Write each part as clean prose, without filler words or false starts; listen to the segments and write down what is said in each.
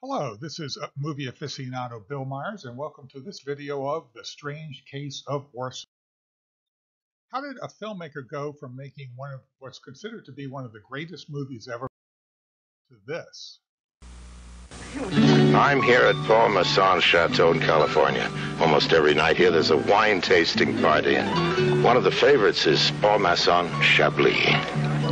Hello, this is movie aficionado Bill Myers, and welcome to this video of The Strange Case of Orson. How did a filmmaker go from making one of what's considered to be one of the greatest movies ever to this? I'm here at Paul Masson's Chateau in California. Almost every night here there's a wine tasting party, and one of the favorites is Paul Masson Chablis.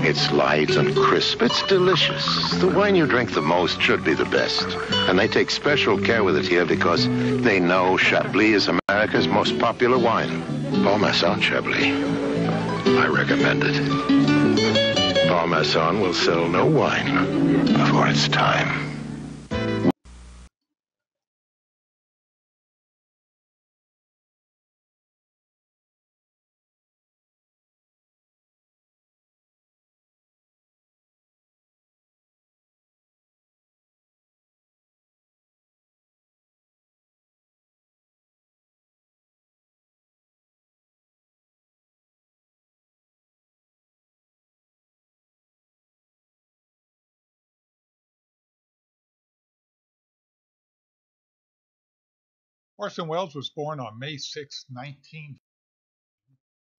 It's light and crisp. It's delicious. The wine you drink the most should be the best. And they take special care with it here because they know Chablis is America's most popular wine. Paul Masson Chablis. I recommend it. Paul Masson will sell no wine before it's time. Orson Welles was born on May 6, 19.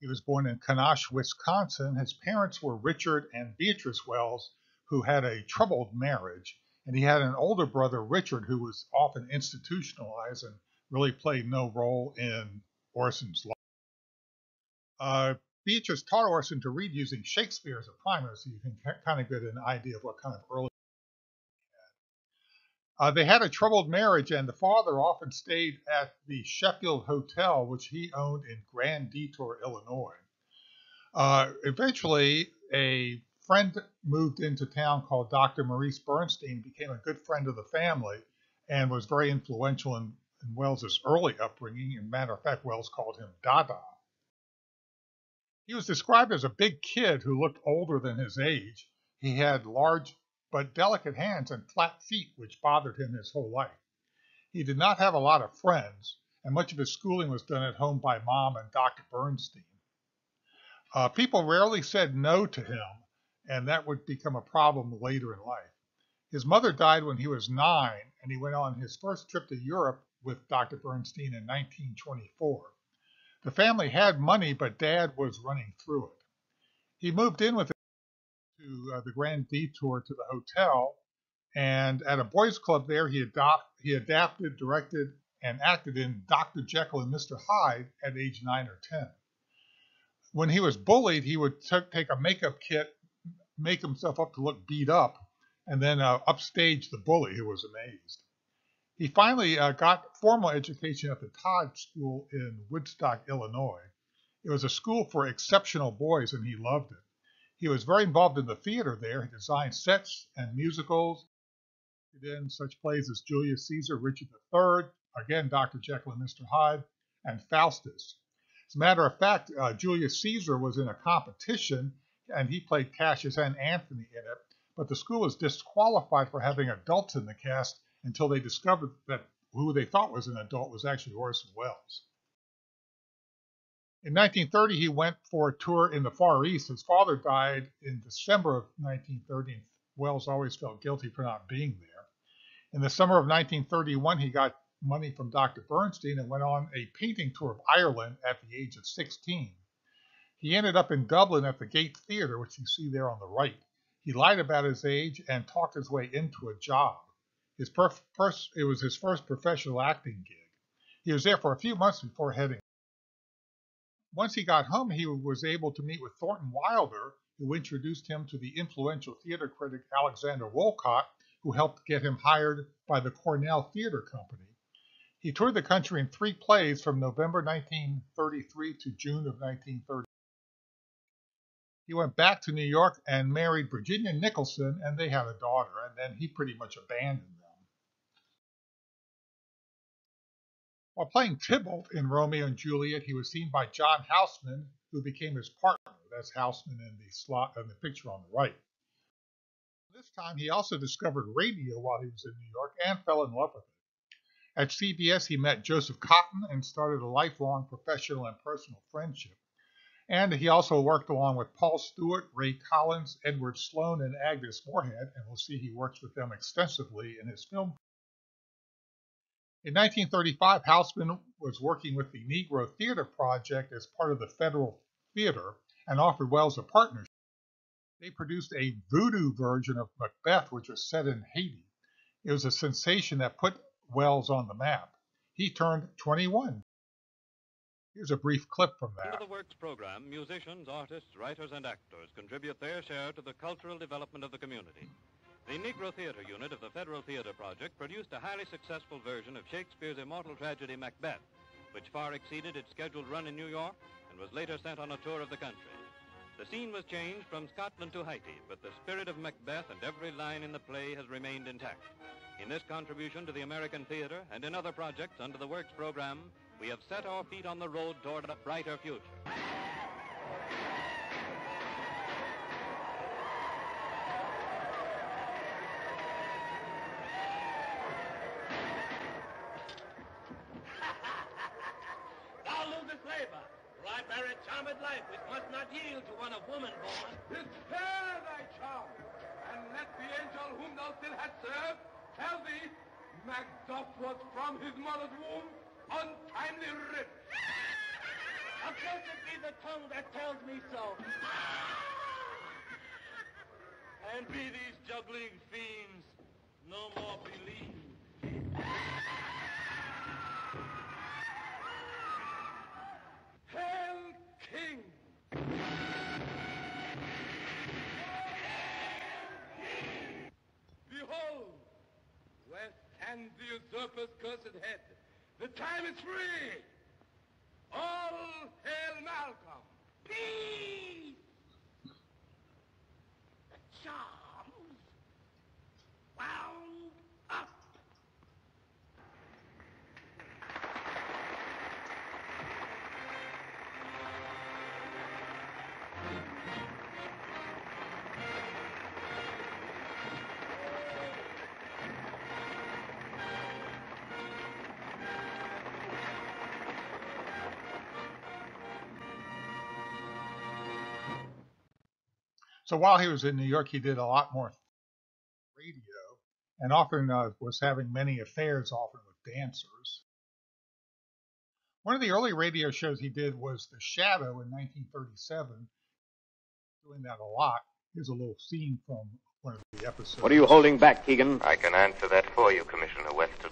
He was born in Kanash, Wisconsin. His parents were Richard and Beatrice Wells, who had a troubled marriage, and he had an older brother, Richard, who was often institutionalized and really played no role in Orson's life. Beatrice taught Orson to read using Shakespeare as a primer, so you can kind of get an idea of what kind of early. They had a troubled marriage, and the father often stayed at the Sheffield Hotel, which he owned in Grand Detour, Illinois. Eventually, a friend moved into town called Dr. Maurice Bernstein, became a good friend of the family, and was very influential in Wells's early upbringing. As a matter of fact, Wells called him Dada. He was described as a big kid who looked older than his age. He had large but delicate hands and flat feet, which bothered him his whole life. He did not have a lot of friends, and much of his schooling was done at home by Mom and Dr. Bernstein. People rarely said no to him, and that would become a problem later in life. His mother died when he was 9, and he went on his first trip to Europe with Dr. Bernstein in 1924. The family had money, but Dad was running through it. He moved in with him to the Grand Detour to the hotel, and at a boys' club there, he adapted, directed, and acted in Dr. Jekyll and Mr. Hyde at age 9 or 10. When he was bullied, he would take a makeup kit, make himself up to look beat up, and then upstage the bully, who was amazed. He finally got formal education at the Todd School in Woodstock, Illinois. It was a school for exceptional boys, and he loved it. He was very involved in the theater there. He designed sets and musicals in such plays as Julius Caesar, Richard III, again, Dr. Jekyll and Mr. Hyde, and Faustus. As a matter of fact, Julius Caesar was in a competition, and he played Cassius and Anthony in it, but the school was disqualified for having adults in the cast until they discovered that who they thought was an adult was actually Orson Welles. In 1930, he went for a tour in the Far East. His father died in December of 1930, and Welles always felt guilty for not being there. In the summer of 1931, he got money from Dr. Bernstein and went on a painting tour of Ireland at the age of 16. He ended up in Dublin at the Gate Theatre, which you see there on the right. He lied about his age and talked his way into a job. It was his first professional acting gig. He was there for a few months before heading. Once he got home, he was able to meet with Thornton Wilder, who introduced him to the influential theater critic Alexander Woollcott, who helped get him hired by the Cornell Theater Company. He toured the country in 3 plays from November 1933 to June of 1930. He went back to New York and married Virginia Nicholson, and they had a daughter, and then he pretty much abandoned them. While playing Tybalt in Romeo and Juliet, he was seen by John Houseman, who became his partner. That's Houseman in the picture on the right. This time, he also discovered radio while he was in New York and fell in love with it. At CBS, he met Joseph Cotten and started a lifelong professional and personal friendship. And he also worked along with Paul Stewart, Ray Collins, Edward Sloan, and Agnes Moorehead, and we'll see he works with them extensively in his film In 1935, Houseman was working with the Negro Theater Project as part of the Federal Theater and offered Wells a partnership. They produced a voodoo version of Macbeth, which was set in Haiti. It was a sensation that put Wells on the map. He turned 21. Here's a brief clip from that. Under the Works program, musicians, artists, writers, and actors contribute their share to the cultural development of the community. The Negro Theater Unit of the Federal Theater Project produced a highly successful version of Shakespeare's immortal tragedy Macbeth, which far exceeded its scheduled run in New York and was later sent on a tour of the country. The scene was changed from Scotland to Haiti, but the spirit of Macbeth and every line in the play has remained intact. In this contribution to the American theater and in other projects under the Works program, we have set our feet on the road toward a brighter future. Thou losest labor, for I bear a charmed life which must not yield to one of woman born. Despair thy charm, and let the angel whom thou still hast served tell thee Macduff was from his mother's womb untimely ripped. Accursed be the tongue that tells me so. And be these juggling fiends no more believed. Hail, King! Behold, where stands the usurper's cursed head. The time is free. All hail Malcolm. Peace! The charms wound up. So while he was in New York, he did a lot more radio and often was having many affairs, often with dancers. One of the early radio shows he did was The Shadow in 1937, doing that a lot. Here's a little scene from one of the episodes. What are you holding back, Keegan? I can answer that for you, Commissioner Weston.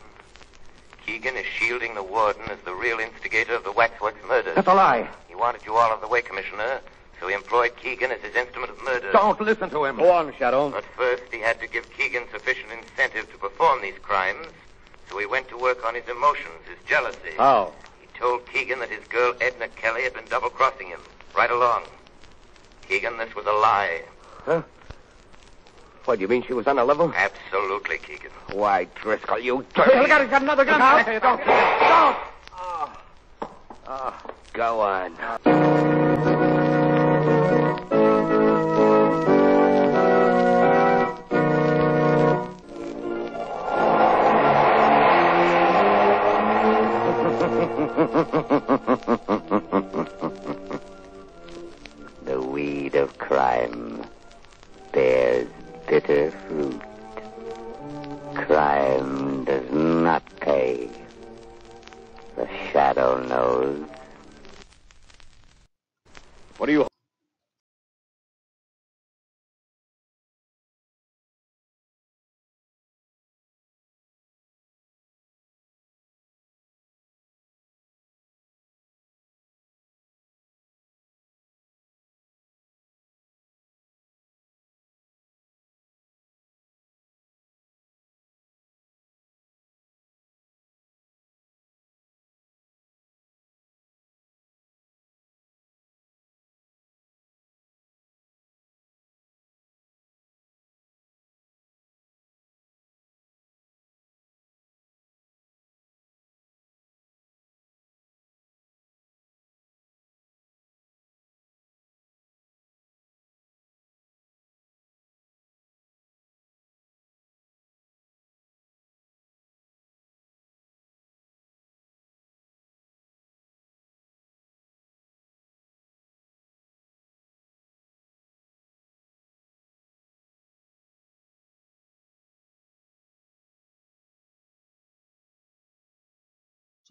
Keegan is shielding the warden as the real instigator of the Waxworks murders. That's a lie. He wanted you all of the way, Commissioner, so he employed Keegan as his instrument of murder. Don't listen to him. Go on, Shadow. But first, he had to give Keegan sufficient incentive to perform these crimes, so he went to work on his emotions, his jealousy. How? He told Keegan that his girl Edna Kelly had been double-crossing him, right along. Keegan, this was a lie. Huh? What, do you mean she was on a level? Absolutely, Keegan. Why, Driscoll, you dirty... Look out, he's got another gun. Hey, don't. Go on. The weed of crime bears bitter fruit. Crime does not pay. The shadow knows. What are you...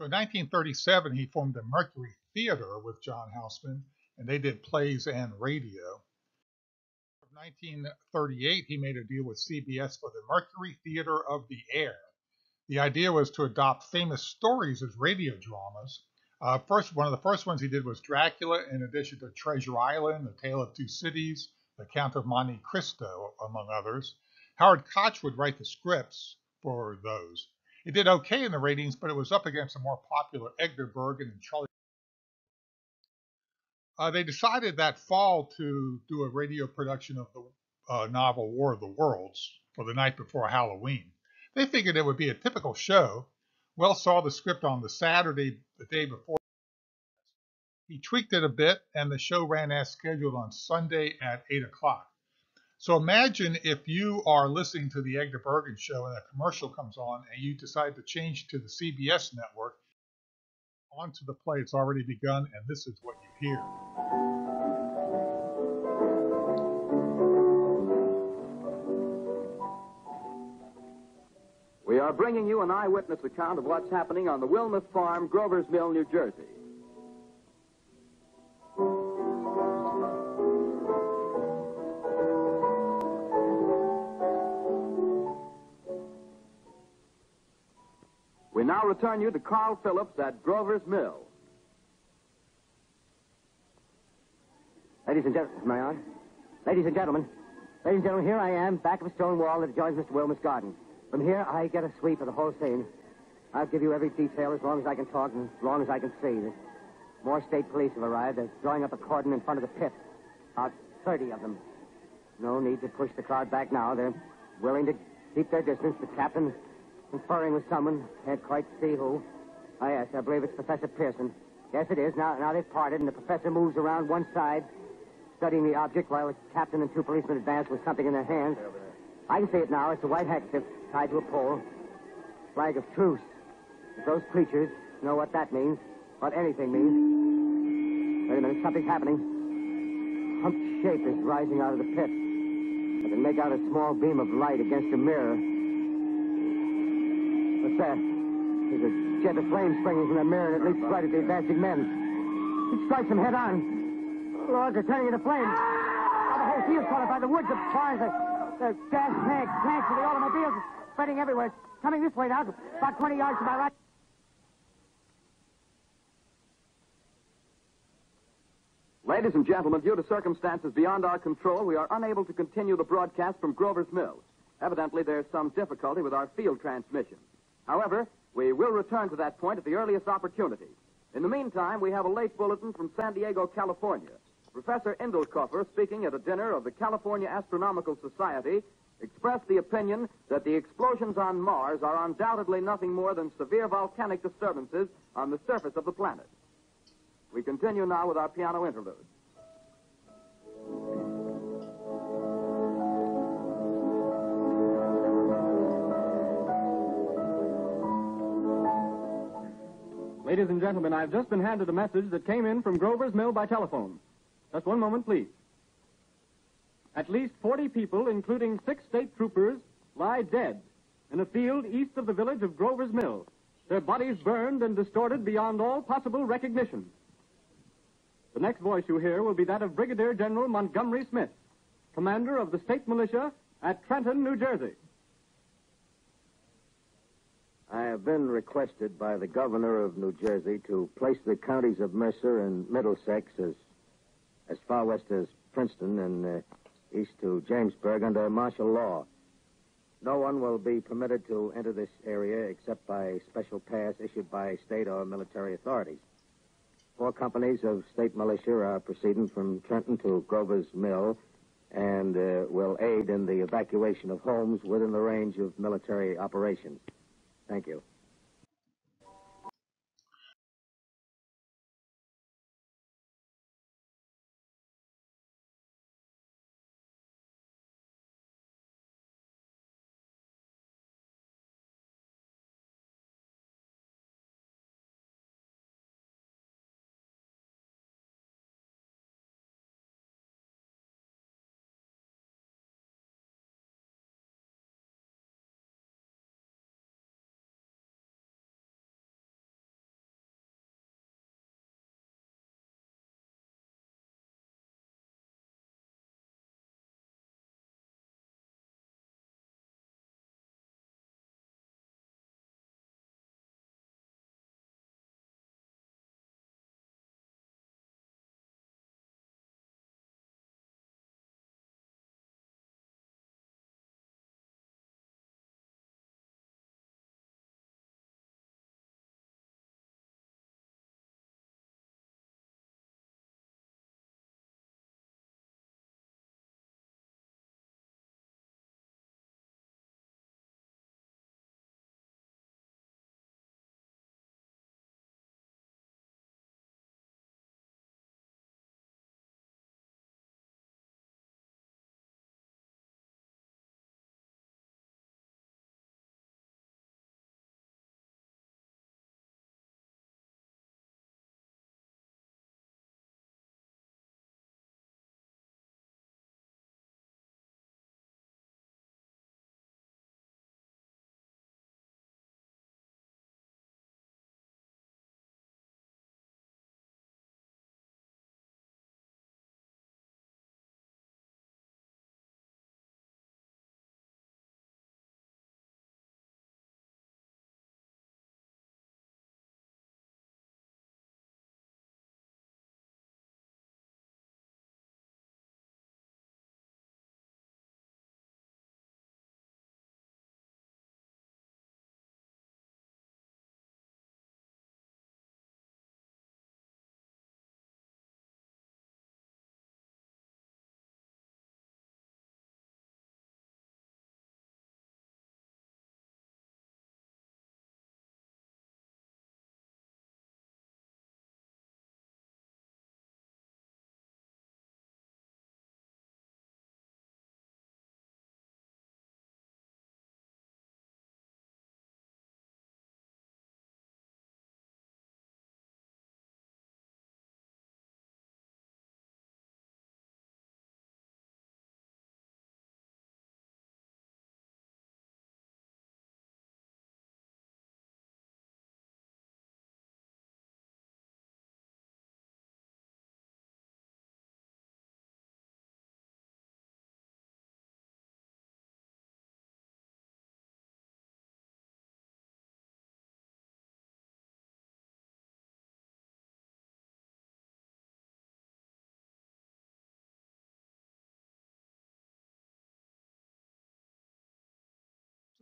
So in 1937, he formed the Mercury Theater with John Houseman, and they did plays and radio. In 1938, he made a deal with CBS for the Mercury Theater of the Air. The idea was to adopt famous stories as radio dramas. One of the first ones he did was Dracula, in addition to Treasure Island, The Tale of Two Cities, The Count of Monte Cristo, among others. Howard Koch would write the scripts for those. It did okay in the ratings, but it was up against the more popular Edgar Bergen and Charlie. They decided that fall to do a radio production of the novel War of the Worlds for the night before Halloween. They figured it would be a typical show. Wells saw the script on the Saturday, the day before. He tweaked it a bit, and the show ran as scheduled on Sunday at 8 o'clock. So imagine if you are listening to the Edgar Bergen show and a commercial comes on and you decide to change to the CBS network. Onto the play, it's already begun, and this is what you hear. We are bringing you an eyewitness account of what's happening on the Wilmuth Farm, Grover's Mill, New Jersey. We now return you to Carl Phillips at Grover's Mill. Ladies and gentlemen, Ladies and gentlemen, here I am, back of a stone wall that adjoins Mr. Wilmuth's garden. From here, I get a sweep of the whole scene. I'll give you every detail as long as I can talk and as long as I can see. More state police have arrived. They're drawing up a cordon in front of the pit. About 30 of them. No need to push the crowd back now. They're willing to keep their distance. The captain conferring with someone. Can't quite see who. Oh, yes, I believe it's Professor Pearson. Yes, it is. Now they've parted, and the professor moves around one side, studying the object while the captain and two policemen advance with something in their hands. I can see it now. It's a white handkerchief tied to a pole. Flag of truce. If those preachers know what that means, what anything means. Wait a minute, something's happening. A humped shape is rising out of the pit. I can make out a small beam of light against a mirror. What's that? There's a jet of flame springing from the mirror, and it leaps right at the advancing men. It strikes them head on. Lord, they're turning into flames. Oh, the whole field's caught up by the woods, the barns, the gas tanks of the automobiles spreading everywhere. It's coming this way now, about 20 yards to my right. Ladies and gentlemen, due to circumstances beyond our control, we are unable to continue the broadcast from Grover's Mill. Evidently, there's some difficulty with our field transmission. However, we will return to that point at the earliest opportunity. In the meantime, we have a late bulletin from San Diego, California. Professor Indelkoffer, speaking at a dinner of the California Astronomical Society, expressed the opinion that the explosions on Mars are undoubtedly nothing more than severe volcanic disturbances on the surface of the planet. We continue now with our piano interlude. Ladies and gentlemen, I've just been handed a message that came in from Grover's Mill by telephone. Just one moment, please. At least 40 people, including 6 state troopers, lie dead in a field east of the village of Grover's Mill. Their bodies burned and distorted beyond all possible recognition. The next voice you hear will be that of Brigadier General Montgomery Smith, commander of the state militia at Trenton, New Jersey. I have been requested by the governor of New Jersey to place the counties of Mercer and Middlesex as far west as Princeton and east to Jamesburg under martial law. No one will be permitted to enter this area except by special pass issued by state or military authorities. 4 companies of state militia are proceeding from Trenton to Grover's Mill and will aid in the evacuation of homes within the range of military operations. Thank you.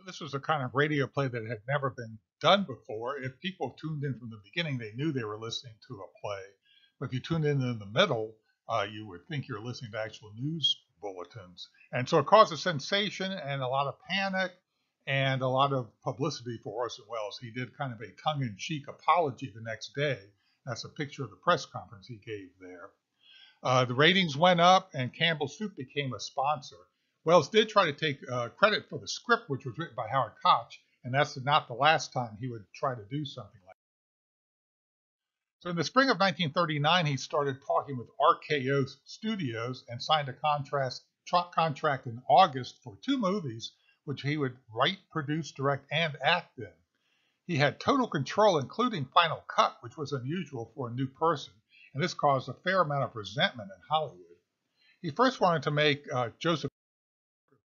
This was a kind of radio play that had never been done before. If people tuned in from the beginning, they knew they were listening to a play. But if you tuned in the middle, you would think you're listening to actual news bulletins. And so it caused a sensation and a lot of panic and a lot of publicity for Orson Welles. He did kind of a tongue-in-cheek apology the next day. That's a picture of the press conference he gave there. The ratings went up, and Campbell's Soup became a sponsor. Wells did try to take credit for the script, which was written by Howard Koch, and that's not the last time he would try to do something like that. So in the spring of 1939, he started talking with RKO Studios and signed a contract in August for 2 movies, which he would write, produce, direct, and act in. He had total control, including Final Cut, which was unusual for a new person, and this caused a fair amount of resentment in Hollywood. He first wanted to make Joseph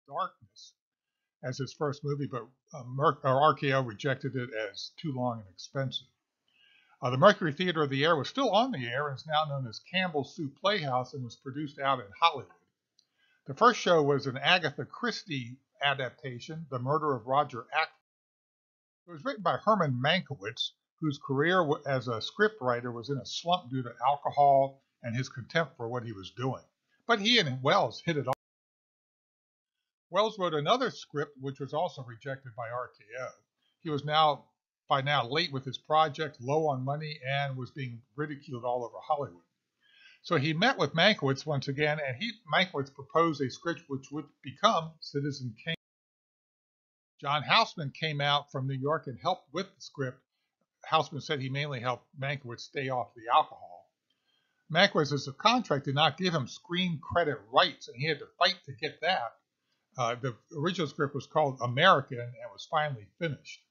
Darkness as his first movie, but RKO rejected it as too long and expensive. The Mercury Theater of the Air was still on the air and is now known as Campbell's Soup Playhouse and was produced out in Hollywood. The first show was an Agatha Christie adaptation, The Murder of Roger Ackroyd. It was written by Herman Mankiewicz, whose career as a scriptwriter was in a slump due to alcohol and his contempt for what he was doing. But he and Wells hit it off. Wells wrote another script, which was also rejected by RKO. He was by now late with his project, low on money, and was being ridiculed all over Hollywood. So he met with Mankiewicz once again, and Mankiewicz proposed a script which would become Citizen Kane. John Houseman came out from New York and helped with the script. Houseman said he mainly helped Mankiewicz stay off the alcohol. Mankiewicz's contract did not give him screen credit rights, and he had to fight to get that. The original script was called American and was finally finished.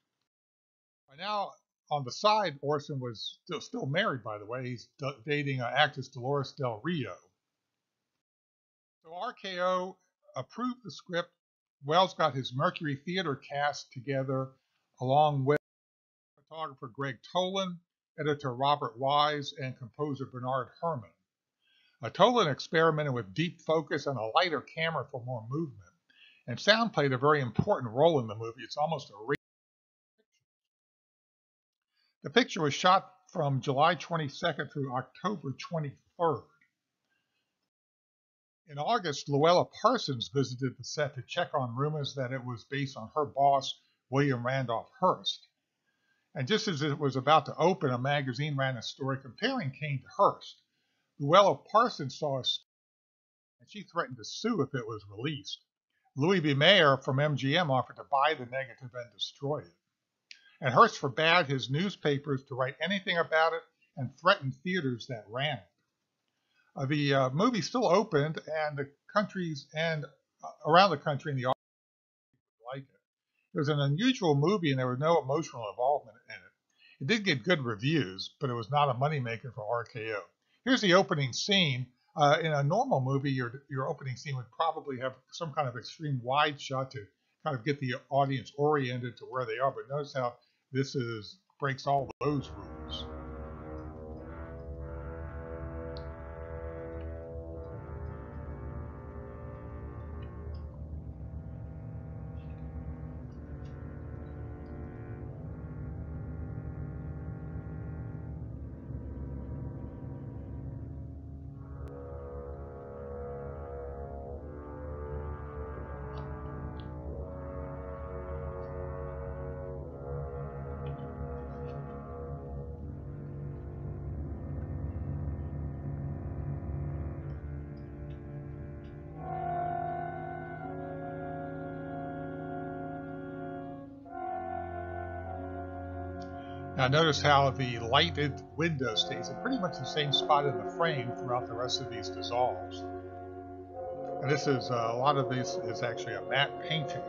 By now, on the side, Orson was still married, by the way. He's dating actress Dolores Del Rio. So RKO approved the script. Wells got his Mercury Theater cast together along with photographer Greg Tolan, editor Robert Wise, and composer Bernard Herrmann. Tolan experimented with deep focus and a lighter camera for more movement. And sound played a very important role in the movie. It's almost a real. The picture was shot from July 22nd through October 23rd. In August, Luella Parsons visited the set to check on rumors that it was based on her boss, William Randolph Hearst. And just as it was about to open, a magazine ran a story comparing Kane to Hearst. Luella Parsons saw a story, and she threatened to sue if it was released. Louis B. Mayer from MGM offered to buy the negative and destroy it. And Hearst forbade his newspapers to write anything about it and threatened theaters that ran it. The movie still opened, and the countries and around the country and the audience liked it. It was an unusual movie, and there was no emotional involvement in it. It did get good reviews, but it was not a moneymaker for RKO. Here's the opening scene. In a normal movie, your opening scene would probably have some kind of extreme wide shot to kind of get the audience oriented to where they are. But notice how this breaks all those rules. Now notice how the lighted window stays in pretty much the same spot in the frame throughout the rest of these dissolves. And this is a lot of this is actually a matte painting.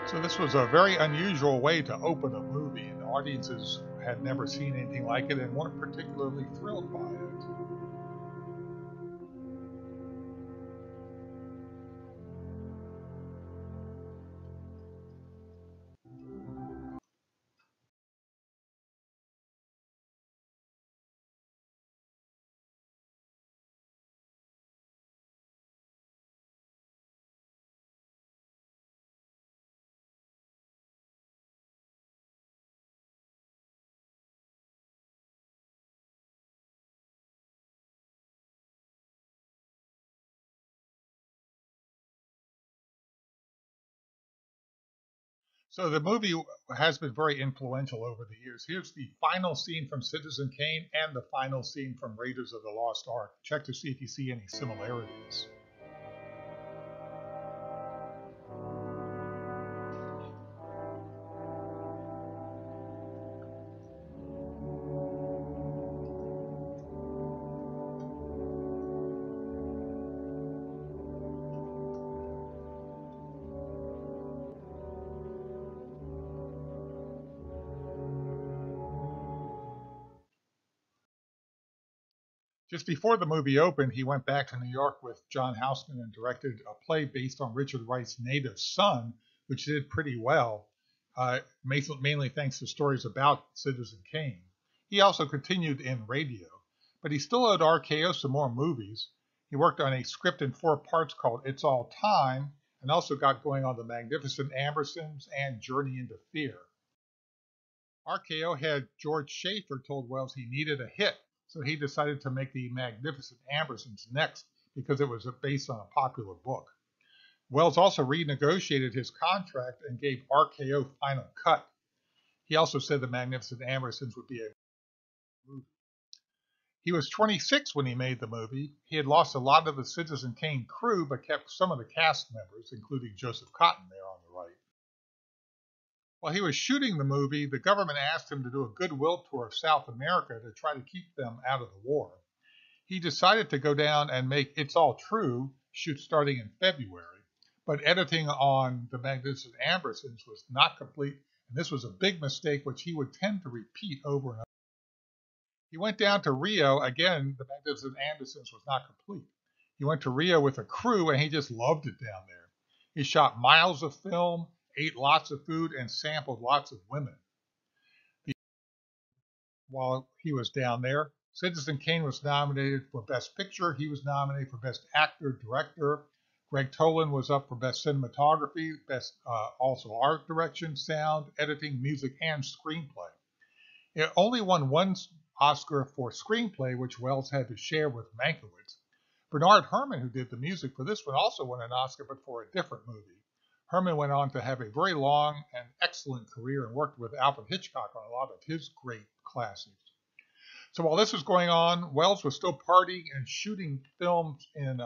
So this was a very unusual way to open a movie, and the audiences had never seen anything like it and weren't particularly thrilled by it. So the movie has been very influential over the years. Here's the final scene from Citizen Kane and the final scene from Raiders of the Lost Ark. Check to see if you see any similarities. Just before the movie opened, he went back to New York with John Houseman and directed a play based on Richard Wright's Native Son, which did pretty well, mainly thanks to stories about Citizen Kane. He also continued in radio, but he still owed RKO some more movies. He worked on a script in 4 parts called It's All Time, and also got going on The Magnificent Ambersons and Journey into Fear. RKO had George Schaefer told Welles he needed a hit, so he decided to make The Magnificent Ambersons next because it was based on a popular book. Welles also renegotiated his contract and gave RKO final cut. He also said The Magnificent Ambersons would be a movie. He was 26 when he made the movie. He had lost a lot of the Citizen Kane crew, but kept some of the cast members, including Joseph Cotton there on the right. While he was shooting the movie, the government asked him to do a goodwill tour of South America to try to keep them out of the war. He decided to go down and make It's All True, shoot starting in February, but editing on The Magnificent Ambersons was not complete, and this was a big mistake which he would tend to repeat over and over. He went down to Rio. Again, The Magnificent Ambersons was not complete. He went to Rio with a crew, and he just loved it down there. He shot miles of film, ate lots of food, and sampled lots of women. While he was down there, Citizen Kane was nominated for Best Picture. He was nominated for Best Actor, Director. Greg Toland was up for Best Cinematography, Best also Art Direction, Sound, Editing, Music, and Screenplay. It only won 1 Oscar for Screenplay, which Welles had to share with Mankiewicz. Bernard Herrmann, who did the music for this one, also won an Oscar, but for a different movie. Herrmann went on to have a very long and excellent career and worked with Alfred Hitchcock on a lot of his great classics. So while this was going on, Welles was still partying and shooting films in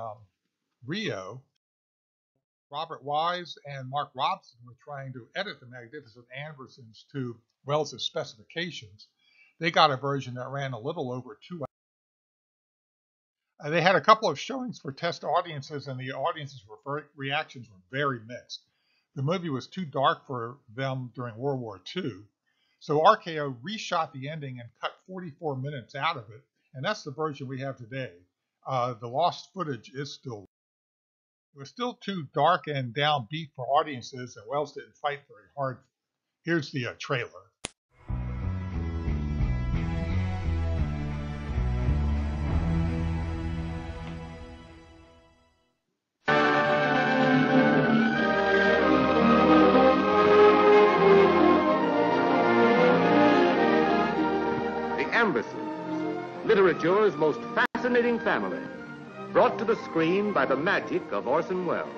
Rio. Robert Wise and Mark Robson were trying to edit The Magnificent Ambersons to Welles' specifications. They got a version that ran a little over 2 hours. They had a couple of showings for test audiences, and the reactions were very mixed. The movie was too dark for them during World War II, so RKO reshot the ending and cut 44 minutes out of it, and that's the version we have today. The lost footage is still. It was still too dark and downbeat for audiences, and Welles didn't fight very hard. Here's the trailer. Ambersons, literature's most fascinating family, brought to the screen by the magic of Orson Welles.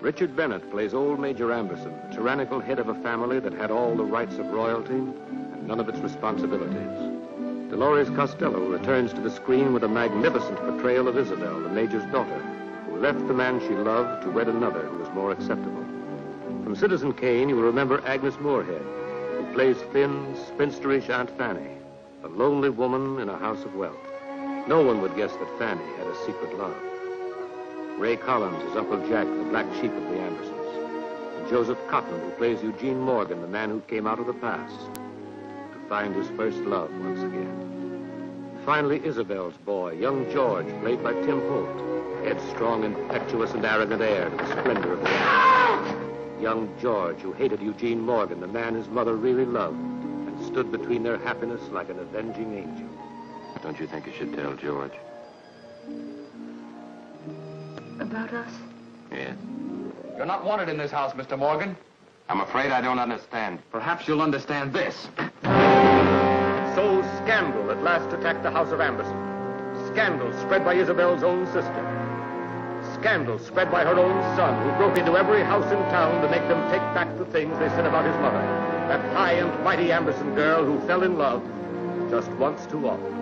Richard Bennett plays old Major Amberson, tyrannical head of a family that had all the rights of royalty and none of its responsibilities. Dolores Costello returns to the screen with a magnificent portrayal of Isabel, the Major's daughter, who left the man she loved to wed another who was more acceptable. From Citizen Kane, you will remember Agnes Moorehead, who plays thin, spinsterish Aunt Fanny, a lonely woman in a house of wealth. No one would guess that Fanny had a secret love. Ray Collins is Uncle Jack, the black sheep of the Andersons. And Joseph Cotton, who plays Eugene Morgan, the man who came out of the past to find his first love once again. Finally, Isabel's boy, young George, played by Tim Holt, headstrong, impetuous, and arrogant heir to the splendor of the Andersons. Young George, who hated Eugene Morgan, the man his mother really loved, and stood between their happiness like an avenging angel. Don't you think you should tell George? About us? Yes. You're not wanted in this house, Mr. Morgan. I'm afraid I don't understand. Perhaps you'll understand this. So scandal at last attacked the house of Amberson. Scandal spread by Isabel's own sister. Scandal spread by her own son, who broke into every house in town to make them take back the things they said about his mother. That high and mighty Amberson girl who fell in love just once too often.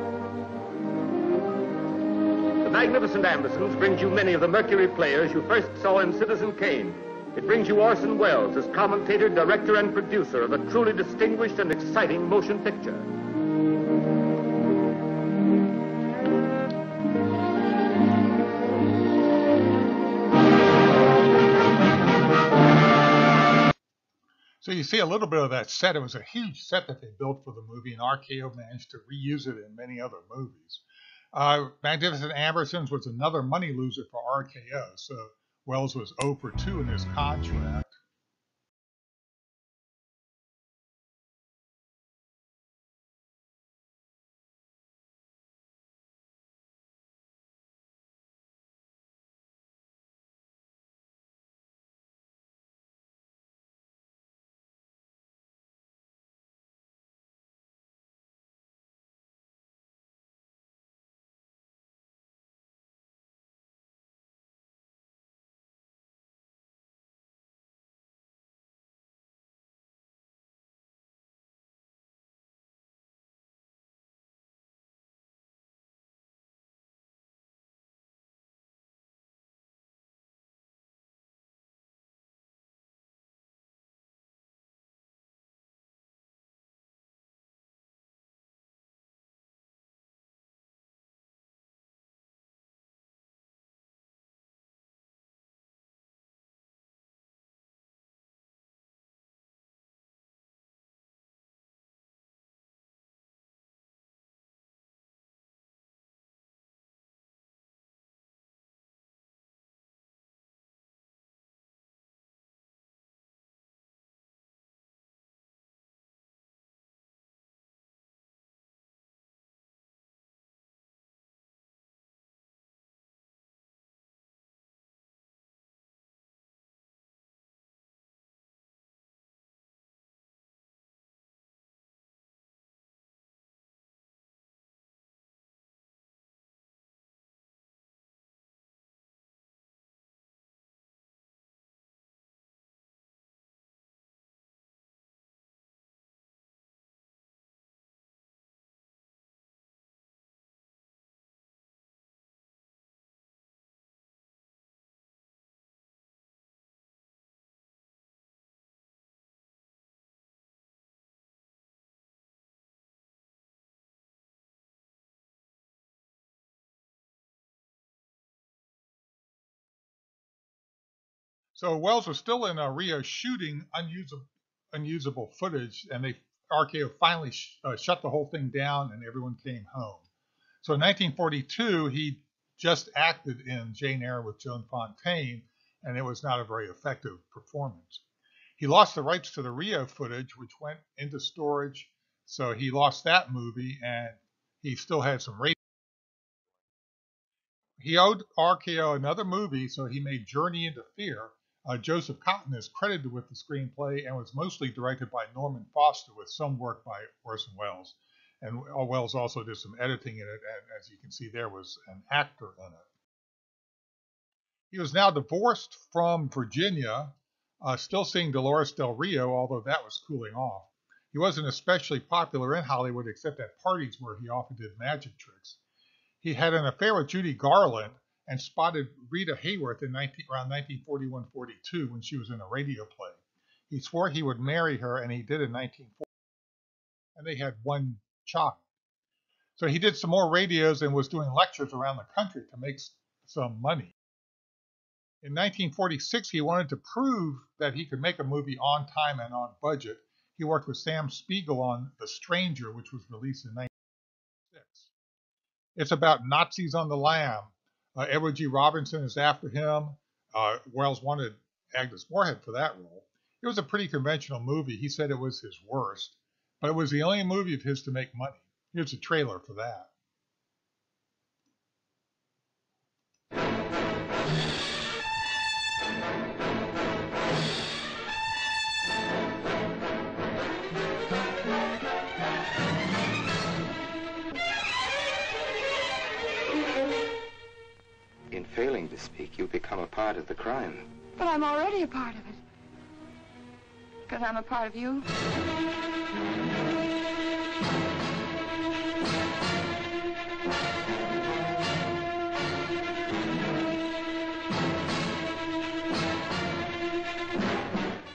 The Magnificent Ambersons brings you many of the Mercury players you first saw in Citizen Kane. It brings you Orson Welles as commentator, director, and producer of a truly distinguished and exciting motion picture. So you see a little bit of that set. It was a huge set that they built for the movie, and RKO managed to reuse it in many other movies. Magnificent Ambersons was another money loser for RKO, so Wells was 0 for 2 in his contract. So Wells was still in Rio shooting unusable footage, and RKO finally shut the whole thing down, and everyone came home. So in 1942, he just acted in Jane Eyre with Joan Fontaine, and it was not a very effective performance. He lost the rights to the Rio footage, which went into storage, so he lost that movie, and he still had some radio. He owed RKO another movie, so he made Journey into Fear. Joseph Cotton is credited with the screenplay and was mostly directed by Norman Foster with some work by Orson Welles. And Welles also did some editing in it, and as you can see, there was an actor in it. He was now divorced from Virginia, still seeing Dolores Del Rio, although that was cooling off. He wasn't especially popular in Hollywood except at parties where he often did magic tricks. He had an affair with Judy Garland and spotted Rita Hayworth in around 1941-42 when she was in a radio play. He swore he would marry her, and he did in 1940. And they had one child. So he did some more radios and was doing lectures around the country to make some money. In 1946, he wanted to prove that he could make a movie on time and on budget. He worked with Sam Spiegel on The Stranger, which was released in 1946. It's about Nazis on the lam. Edward G. Robinson is after him. Wells wanted Agnes Moorehead for that role. It was a pretty conventional movie. He said it was his worst, but it was the only movie of his to make money. Here's a trailer for that. In failing to speak, you become a part of the crime. But I'm already a part of it. Because I'm a part of you.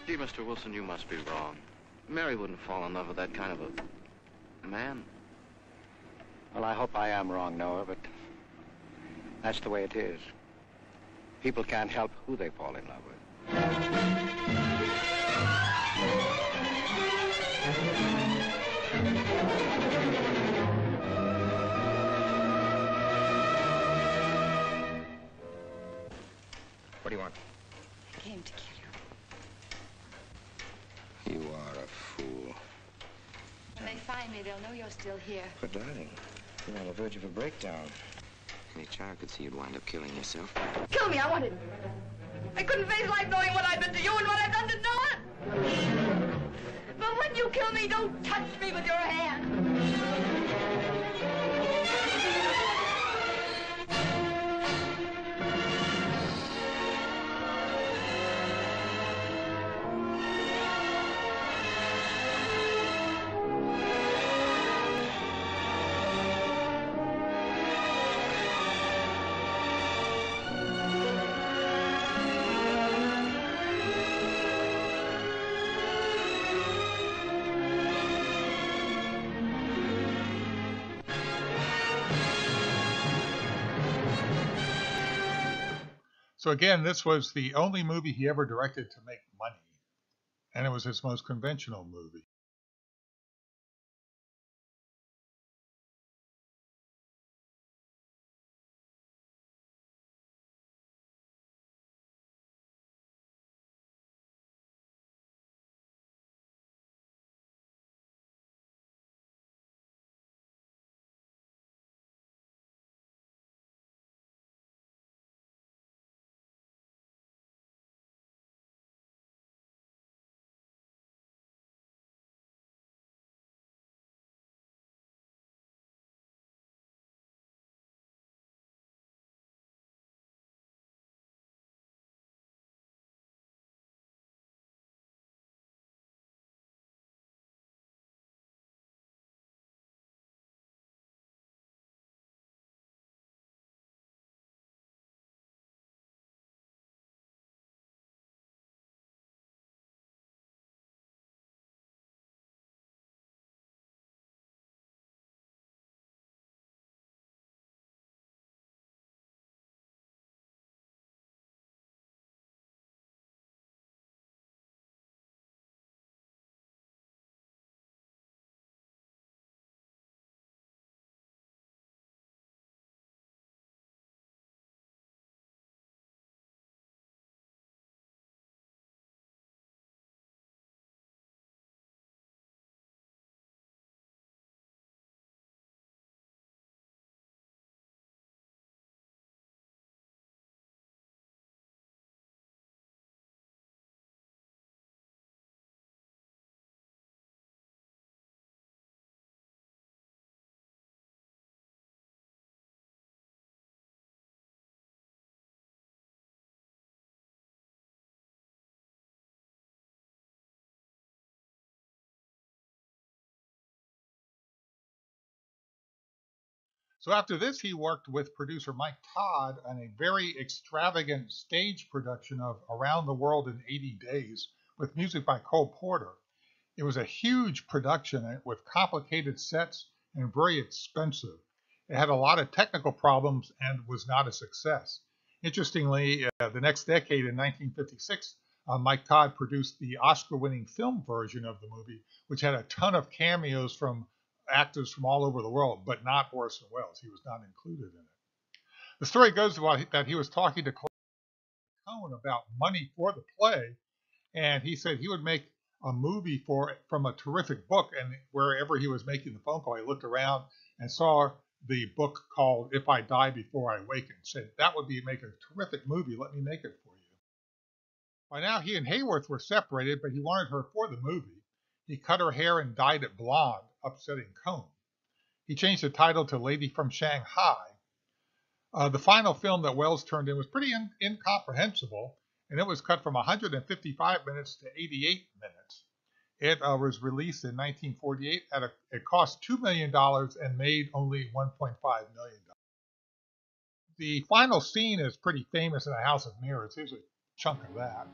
Gee, Mr. Wilson, you must be wrong. Mary wouldn't fall in love with that kind of a man. Well, I hope I am wrong, Noah, but that's the way it is. People can't help who they fall in love with. What do you want? I came to kill you. You are a fool. When they find me, they'll know you're still here. But, darling, you're on the verge of a breakdown. Any child could see you'd wind up killing yourself. Kill me, I want it. I couldn't face life knowing what I've been to you and what I've done to Noah. But when you kill me, don't touch me with your hand. So again, this was the only movie he ever directed to make money, and it was his most conventional movie. So after this, he worked with producer Mike Todd on a very extravagant stage production of Around the World in 80 Days, with music by Cole Porter. It was a huge production with complicated sets and very expensive. It had a lot of technical problems and was not a success. Interestingly, the next decade in 1956, Mike Todd produced the Oscar-winning film version of the movie, which had a ton of cameos from actors from all over the world, but not Orson Welles. He was not included in it. The story goes that he was talking to Cohen about money for the play, and he said he would make a movie from a terrific book. And wherever he was making the phone call, he looked around and saw the book called "If I Die Before I Wake," and said that would make a terrific movie. Let me make it for you. By now, he and Hayworth were separated, but he wanted her for the movie. He cut her hair and dyed it blonde, upsetting Cohen. He changed the title to Lady from Shanghai. The final film that Welles turned in was pretty incomprehensible, and it was cut from 155 minutes to 88 minutes. It was released in 1948. It cost $2 million and made only $1.5 million. The final scene is pretty famous in A House of Mirrors. Here's a chunk of that.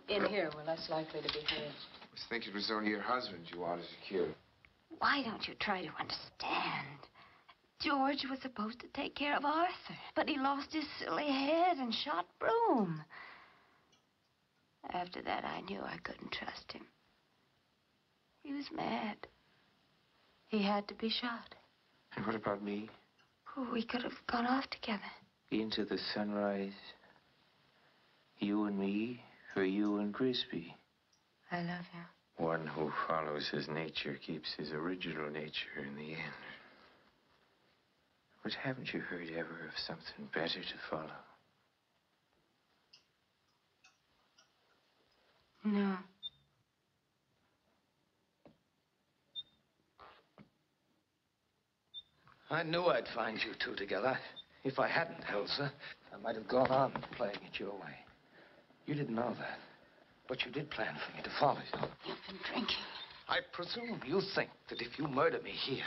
In here, we're less likely to be heard. I was thinking it was only your husband you wanted to secure. Why don't you try to understand? George was supposed to take care of Arthur, but he lost his silly head and shot Broom. After that, I knew I couldn't trust him. He was mad. He had to be shot. And what about me? Oh, we could have gone off together. Into the sunrise. You and me, or you and Grisby. I love you. One who follows his nature keeps his original nature in the end. But haven't you heard ever of something better to follow? No. I knew I'd find you two together. If I hadn't, Elsa, I might have gone on playing it your way. You didn't know that. But you did plan for me to follow you. You've been drinking. I presume you think that if you murder me here,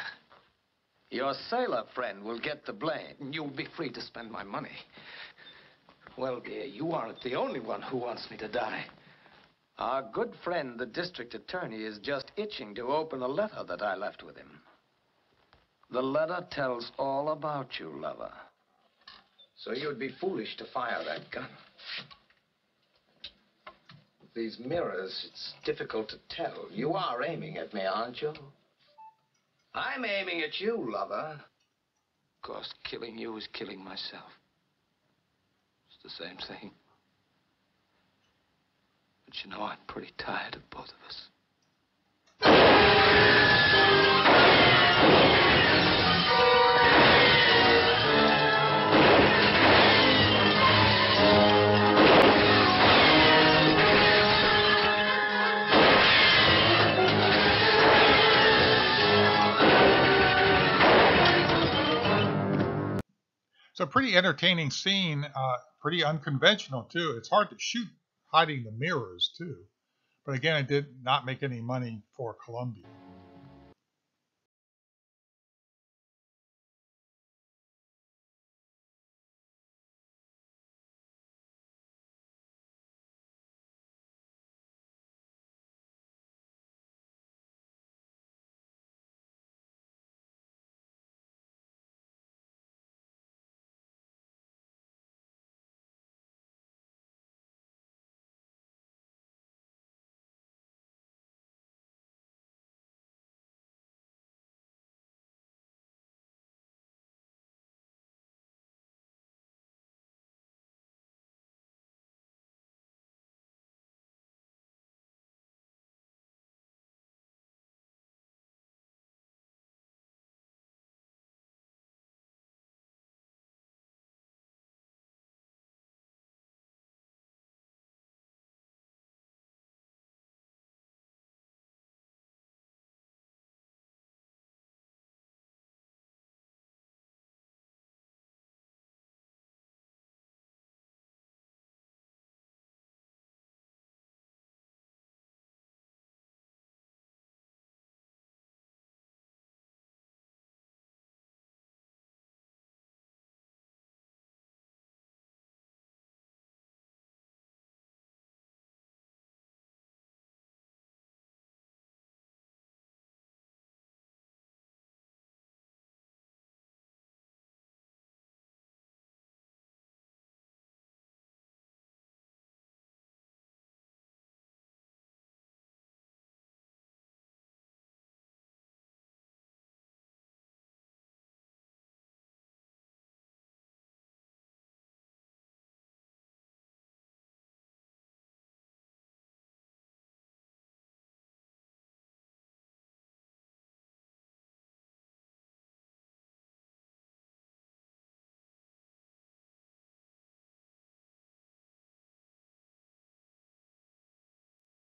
your sailor friend will get the blame, and you'll be free to spend my money. Well, dear, you aren't the only one who wants me to die. Our good friend, the district attorney, is just itching to open a letter that I left with him. The letter tells all about you, lover. So you'd be foolish to fire that gun. With these mirrors, it's difficult to tell. You are aiming at me, aren't you? I'm aiming at you, lover. Of course, killing you is killing myself. It's the same thing. But you know, I'm pretty tired of both of us. It's a pretty entertaining scene, pretty unconventional, too. It's hard to shoot hiding the mirrors, too. But again, it did not make any money for Columbia.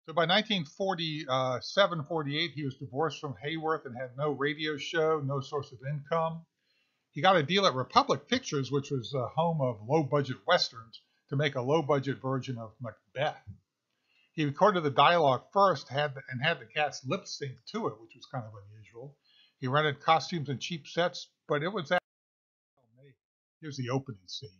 So by 1947, 48, he was divorced from Hayworth and had no radio show, no source of income. He got a deal at Republic Pictures, which was the home of low-budget westerns, to make a low-budget version of Macbeth. He recorded the dialogue first and had the cast lip sync to it, which was kind of unusual. He rented costumes and cheap sets, but it was actually well made. Here's the opening scene.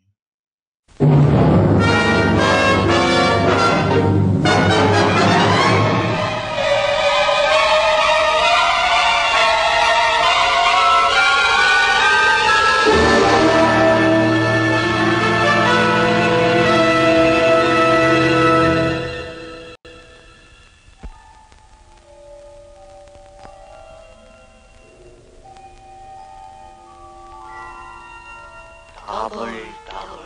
Double, double,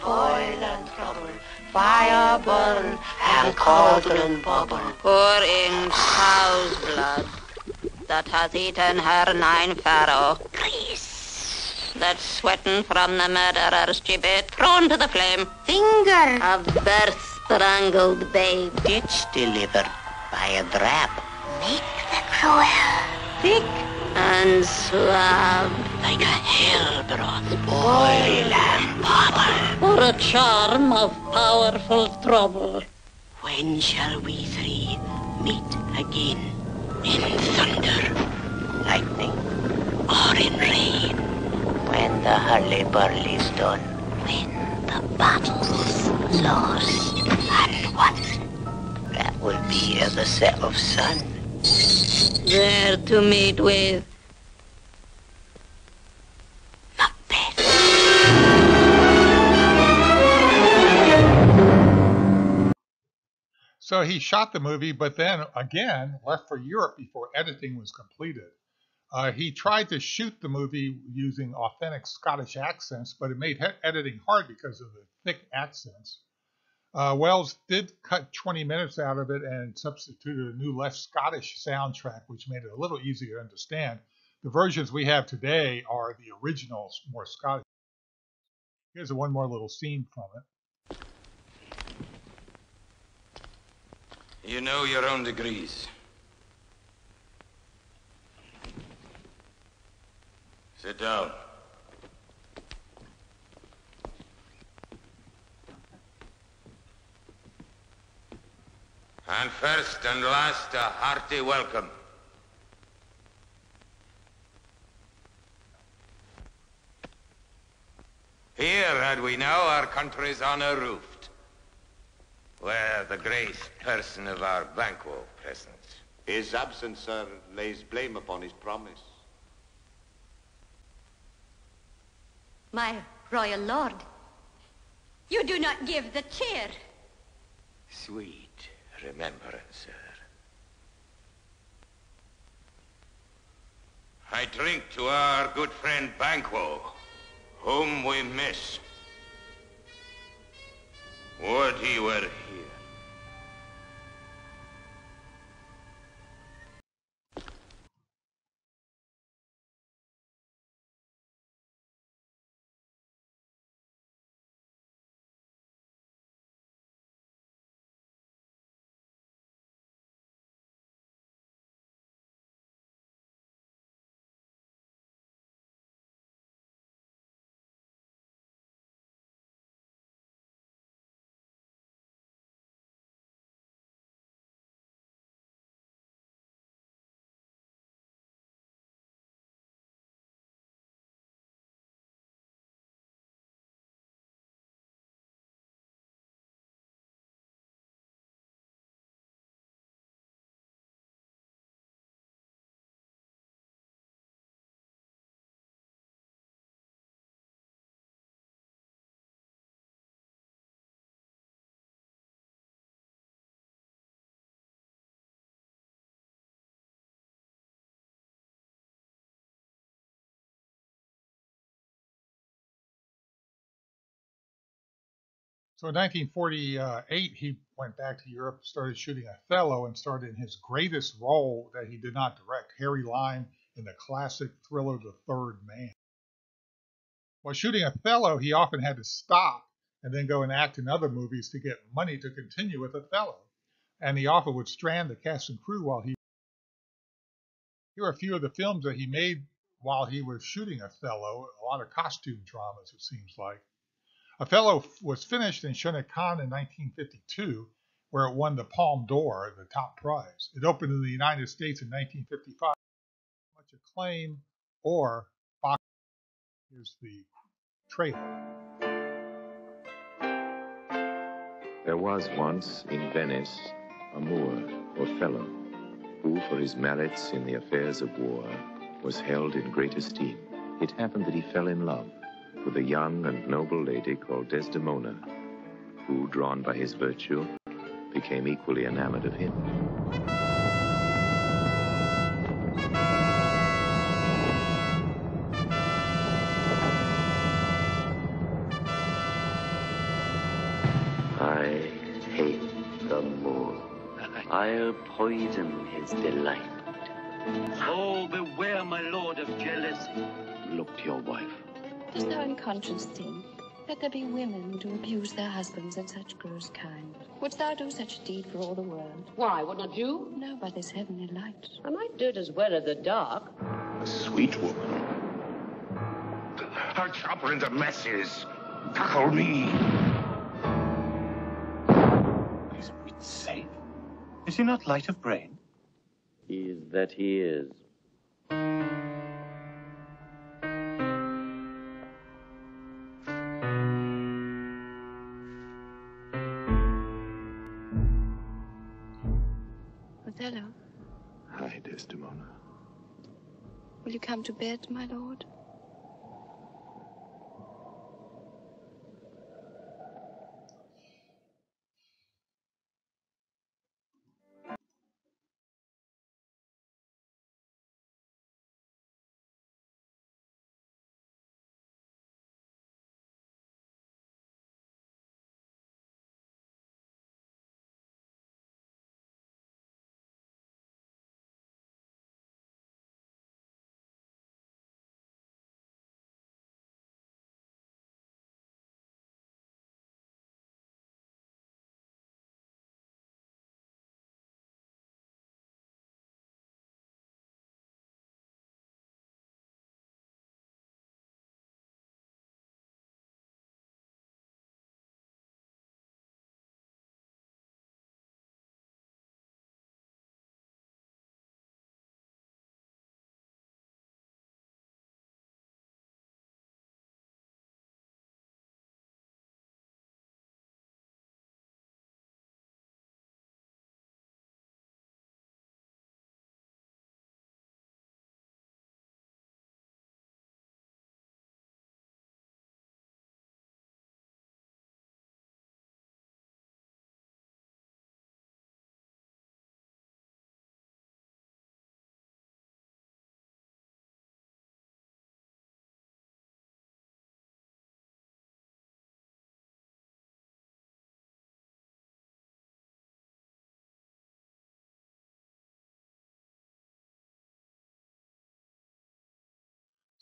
toil and trouble, fire burn and cauldron bubble, pouring cow's blood that hath eaten her 9 farrow. grease, That's sweating from the murderer's gibbet, thrown to the flame. finger, A birth-strangled babe. ditch delivered by a drab. Make the cruel, thick And suave. like a hell broth, boil and bubble. For a charm of powerful trouble. When shall we three meet again? In thunder, lightning, or in rain? When the hurly-burly's done. When the battle's lost and won. That will be at the set of sun. There to meet with. So he shot the movie, but then again left for Europe before editing was completed. He tried to shoot the movie using authentic Scottish accents, but it made editing hard because of the thick accents. Welles did cut 20 minutes out of it and substituted a new, less Scottish soundtrack, which made it a little easier to understand. The versions we have today are the originals, more Scottish. Here's one more little scene from it. You know your own degrees. Sit down. And first and last, a hearty welcome. Here, had we now our country's honor roofed, where the great person of our Banquo present. His absence, sir, lays blame upon his promise. My royal lord, you do not give the cheer. Sweet remembrance, sir. I drink to our good friend Banquo, whom we miss. Would he were here. So in 1948, he went back to Europe, started shooting Othello, and started in his greatest role that he did not direct, Harry Lime in the classic thriller The Third Man. While shooting Othello, he often had to stop and then go and act in other movies to get money to continue with Othello. and he often would strand the cast and crew while he. Here are a few of the films that he made while he was shooting Othello. A lot of costume dramas, it seems like. Othello was finished and shown at Cannes in 1952, where it won the Palme d'Or, the top prize. It opened in the United States in 1955. Much acclaim or box. Here's the trailer. There was once in Venice a Moor, Othello, who for his merits in the affairs of war was held in great esteem. It happened that he fell in love with a young and noble lady called Desdemona, who, drawn by his virtue, became equally enamored of him. I hate the Moor. I'll poison his delight. Oh, beware, my lord, of jealousy. Look to your wife. Dost thou in conscience think that there be women who do abuse their husbands in such gross kind? Wouldst thou do such a deed for all the world? Why, would not you? No, by this heavenly light. I might do it as well in the dark. A sweet woman. I'll chop her into messes. Tackle me. Is wit safe? Is he not light of brain? He is that he is. Othello, Hi, Desdemona. will you come to bed, my lord?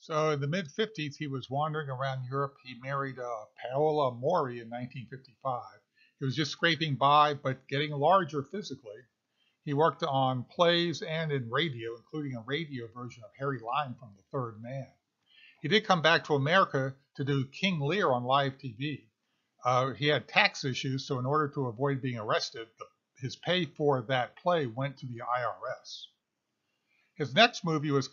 So in the mid-50s, he was wandering around Europe. He married Paola Mori in 1955. He was just scraping by, but getting larger physically. He worked on plays and in radio, including a radio version of Harry Lime from The Third Man. He did come back to America to do King Lear on live TV. He had tax issues, so in order to avoid being arrested, his pay for that play went to the IRS. His next movie was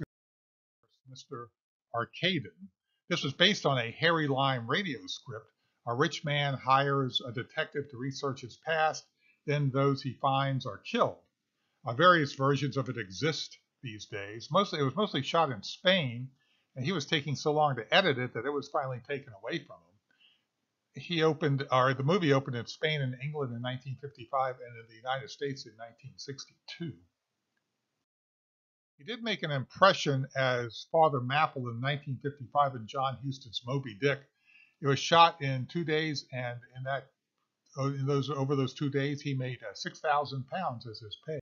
Mr. Arcaden. This was based on a Harry Lime radio script. A rich man hires a detective to research his past, then those he finds are killed. Various versions of it exist these days. It was mostly shot in Spain, and he was taking so long to edit it that it was finally taken away from him. The movie opened in Spain and England in 1955 and in the United States in 1962. He did make an impression as Father Mapple in 1955 in John Huston's Moby Dick. It was shot in 2 days, and over those 2 days, he made £6,000 as his pay. A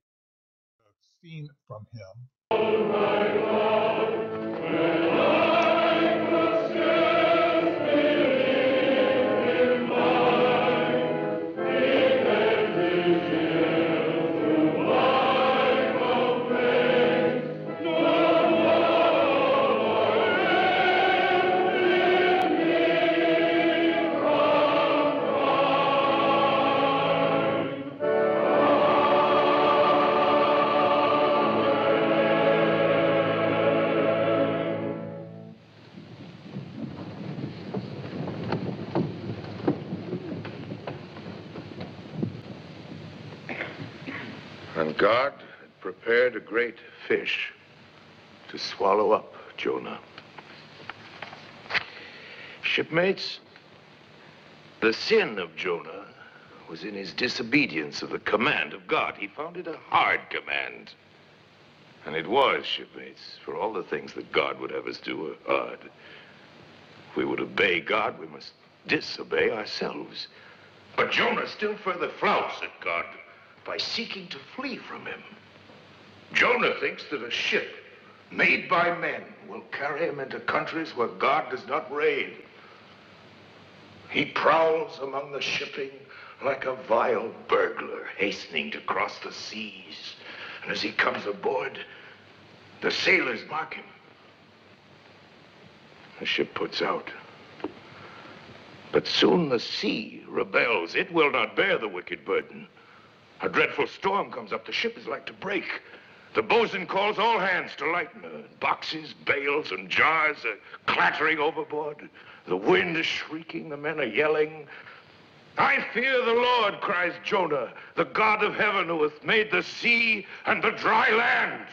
scene from him. And God had prepared a great fish to swallow up Jonah. Shipmates, the sin of Jonah was in his disobedience of the command of God. He found it a hard command. And it was, shipmates, for all the things that God would have us do are hard. If we would obey God, we must disobey ourselves. But Jonah still further flouts at God by seeking to flee from him. Jonah thinks that a ship made by men will carry him into countries where God does not reign. He prowls among the shipping like a vile burglar hastening to cross the seas. And as he comes aboard, the sailors mark him. The ship puts out. But soon the sea rebels. It will not bear the wicked burden. A dreadful storm comes up. The ship is like to break. The boatswain calls all hands to lighten her. Boxes, bales, and jars are clattering overboard. The wind is shrieking. The men are yelling. I fear the Lord, cries Jonah, the God of heaven who hath made the sea and the dry land.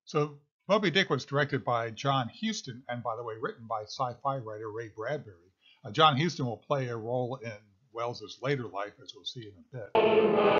So Moby Dick was directed by John Huston and, by the way, written by sci-fi writer Ray Bradbury. John Huston will play a role in Wells's later life, as we'll see in a bit.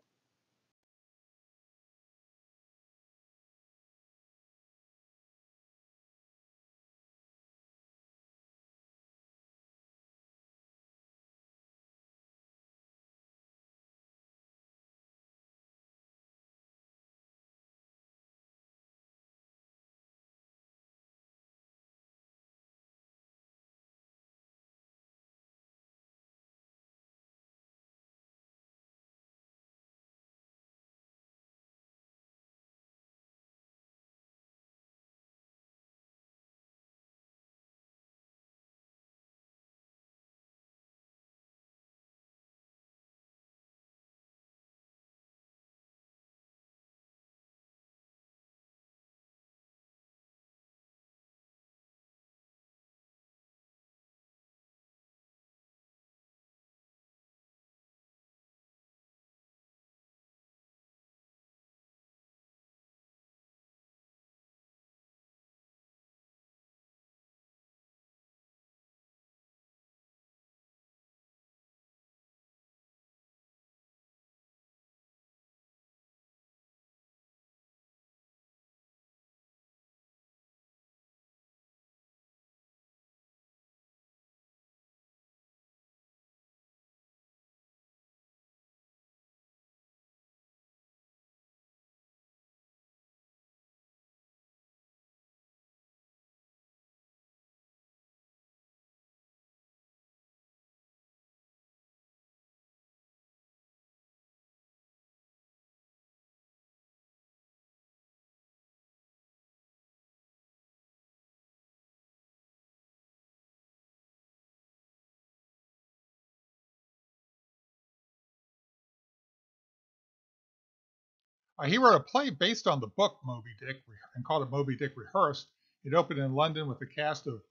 He wrote a play based on the book Moby Dick and called it Moby Dick Rehearsed. It opened in London with a cast of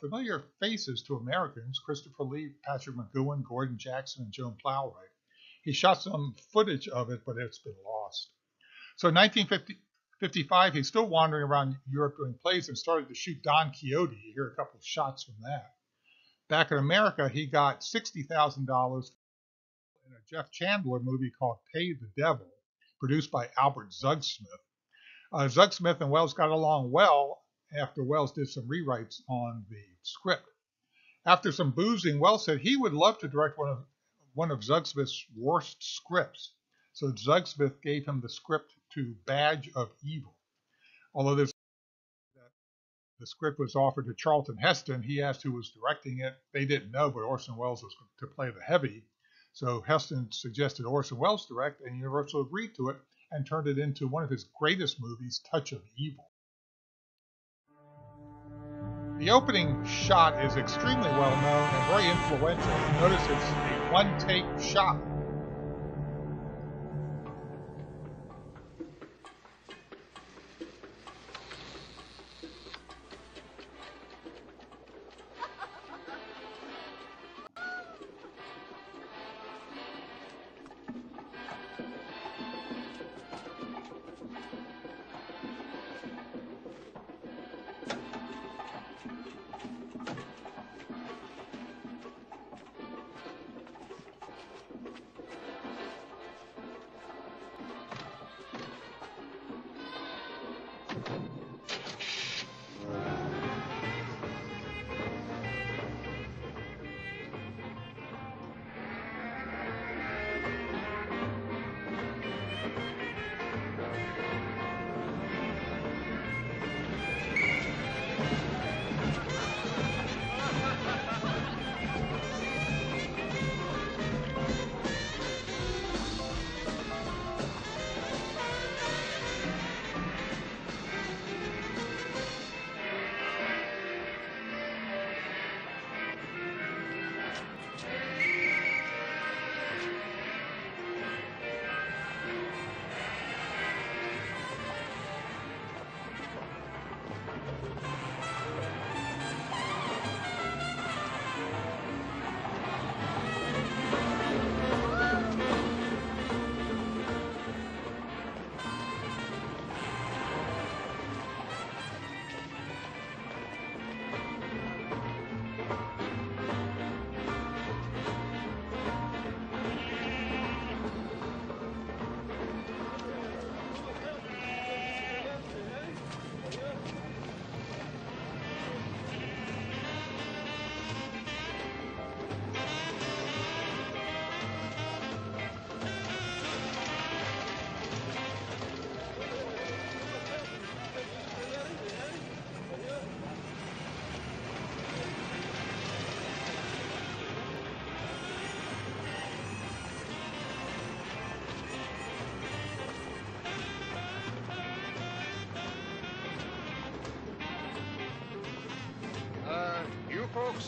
familiar faces to Americans: Christopher Lee, Patrick McGowan, Gordon Jackson, and Joan Plowright. He shot some footage of it, but it's been lost. So in 1955, he's still wandering around Europe doing plays and started to shoot Don Quixote. You hear a couple of shots from that. Back in America, he got $60,000 in a Jeff Chandler movie called Pay the Devil, produced by Albert Zugsmith. Zugsmith and Welles got along well after Welles did some rewrites on the script. After some boozing, Welles said he would love to direct one of Zugsmith's worst scripts. So Zugsmith gave him the script to Badge of Evil. Although the script was offered to Charlton Heston, he asked who was directing it. They didn't know, but Orson Welles was to play the heavy. So Heston suggested Orson Welles direct, and Universal agreed to it and turned it into one of his greatest movies, Touch of Evil. The opening shot is extremely well known and very influential. Notice it's a one-take shot.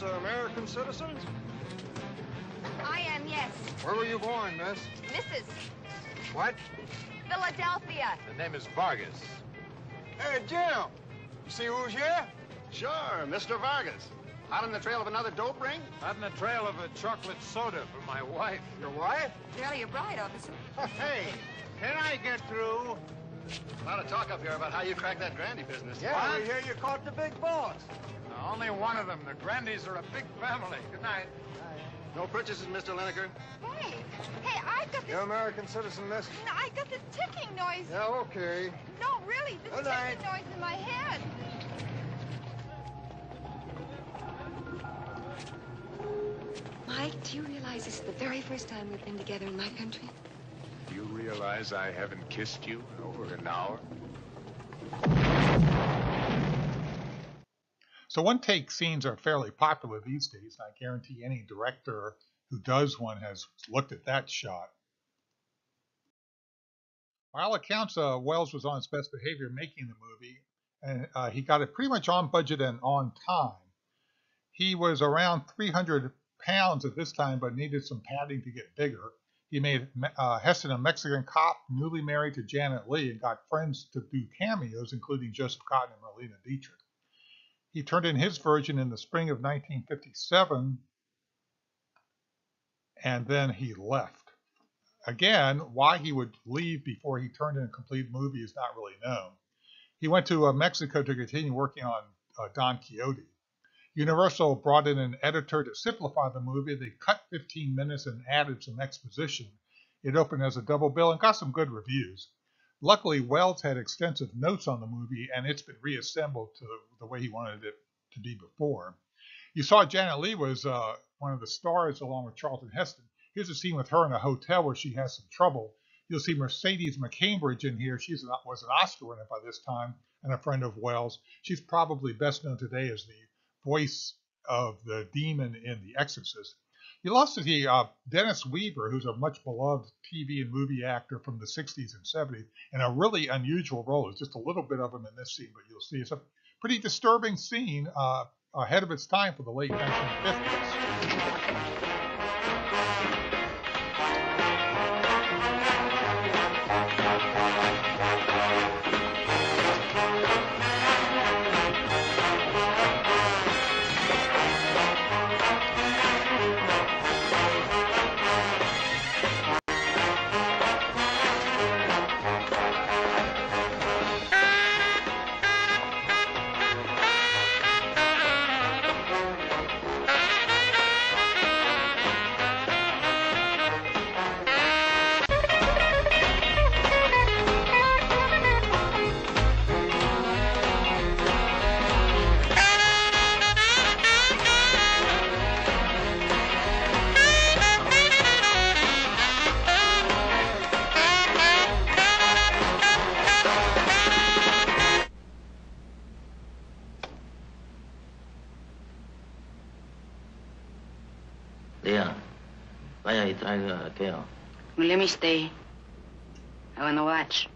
parents American citizens? I am, yes. Where were you born, miss? Mrs. What? Philadelphia. The name is Vargas. Hey, Jim. You see who's here? Sure, Mr. Vargas. Hot on the trail of another dope ring? Hot on the trail of a chocolate soda for my wife. Your wife? Tell your bride, officer. Hey, can I get through? A lot of talk up here about how you cracked that Grandy business. Yeah, we hear you caught the big boss. No, only one of them. The Grandys are a big family. Good night. No purchases, Mr. Lineker? Hey, I got this... You're American citizen, miss? No, I got this ticking noise. Yeah, okay. No, really, this Good ticking night. noise in my head. Mike, do you realize this is the very first time we've been together in my country? Do you realize I haven't kissed you in over an hour? So one-take scenes are fairly popular these days. I guarantee any director who does one has looked at that shot. By all accounts, Welles was on his best behavior making the movie, and he got it pretty much on budget and on time. He was around 300 pounds at this time, but needed some padding to get bigger. He made Heston a Mexican cop, newly married to Janet Leigh, and got friends to do cameos, including Joseph Cotten and Marlene Dietrich. He turned in his version in the spring of 1957, and then he left. Again, why he would leave before he turned in a complete movie is not really known. He went to Mexico to continue working on Don Quixote. Universal brought in an editor to simplify the movie. They cut 15 minutes and added some exposition. It opened as a double bill and got some good reviews. Luckily, Welles had extensive notes on the movie, and it's been reassembled to the way he wanted it to be before. You saw Janet Leigh was one of the stars along with Charlton Heston. Here's a scene with her in a hotel where she has some trouble. You'll see Mercedes McCambridge in here. She was an Oscar winner by this time and a friend of Welles. She's probably best known today as the voice of the demon in The Exorcist. You'll also see Dennis Weaver, who's a much beloved TV and movie actor from the 60s and 70s, in a really unusual role. There's just a little bit of him in this scene, but you'll see it's a pretty disturbing scene ahead of its time for the late 1950s. Leah, vaya y traiga aquello. Let me stay. I want to watch.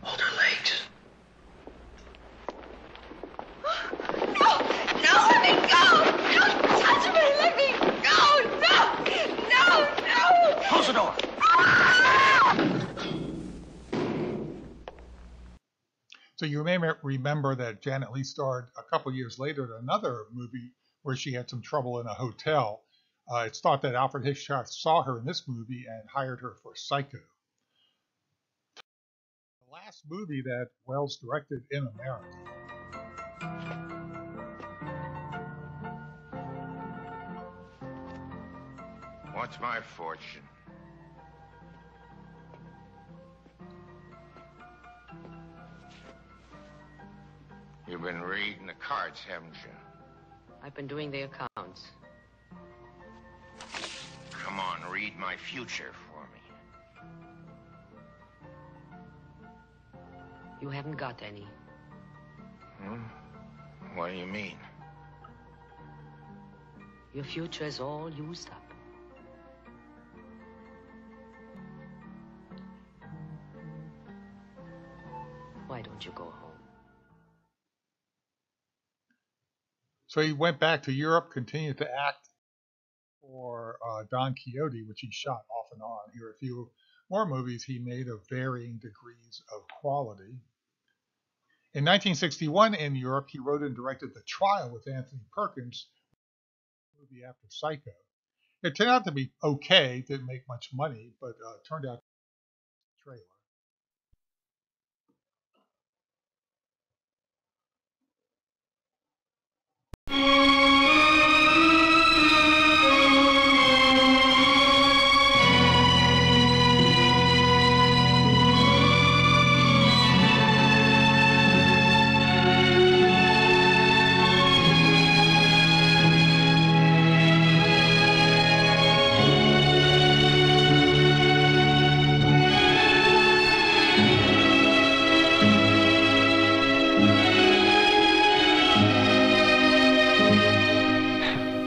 Hold her legs. No, let me go! Don't touch me! Let me go! No! Close the door. So you may remember that Janet Leigh starred a couple years later in another movie where she had some trouble in a hotel. It's thought that Alfred Hitchcock saw her in this movie and hired her for Psycho. The last movie that Welles directed in America. What's my fortune? You've been reading the cards, haven't you? I've been doing the accounts. Come on, read my future for me. You haven't got any. What do you mean? Your future is all used up. Why don't you go home? So he went back to Europe, continued to act for Don Quixote, which he shot off and on. Here are a few more movies he made of varying degrees of quality. In 1961 in Europe, he wrote and directed The Trial with Anthony Perkins, a movie after Psycho. It turned out to be okay, didn't make much money, but turned out to be a trailer.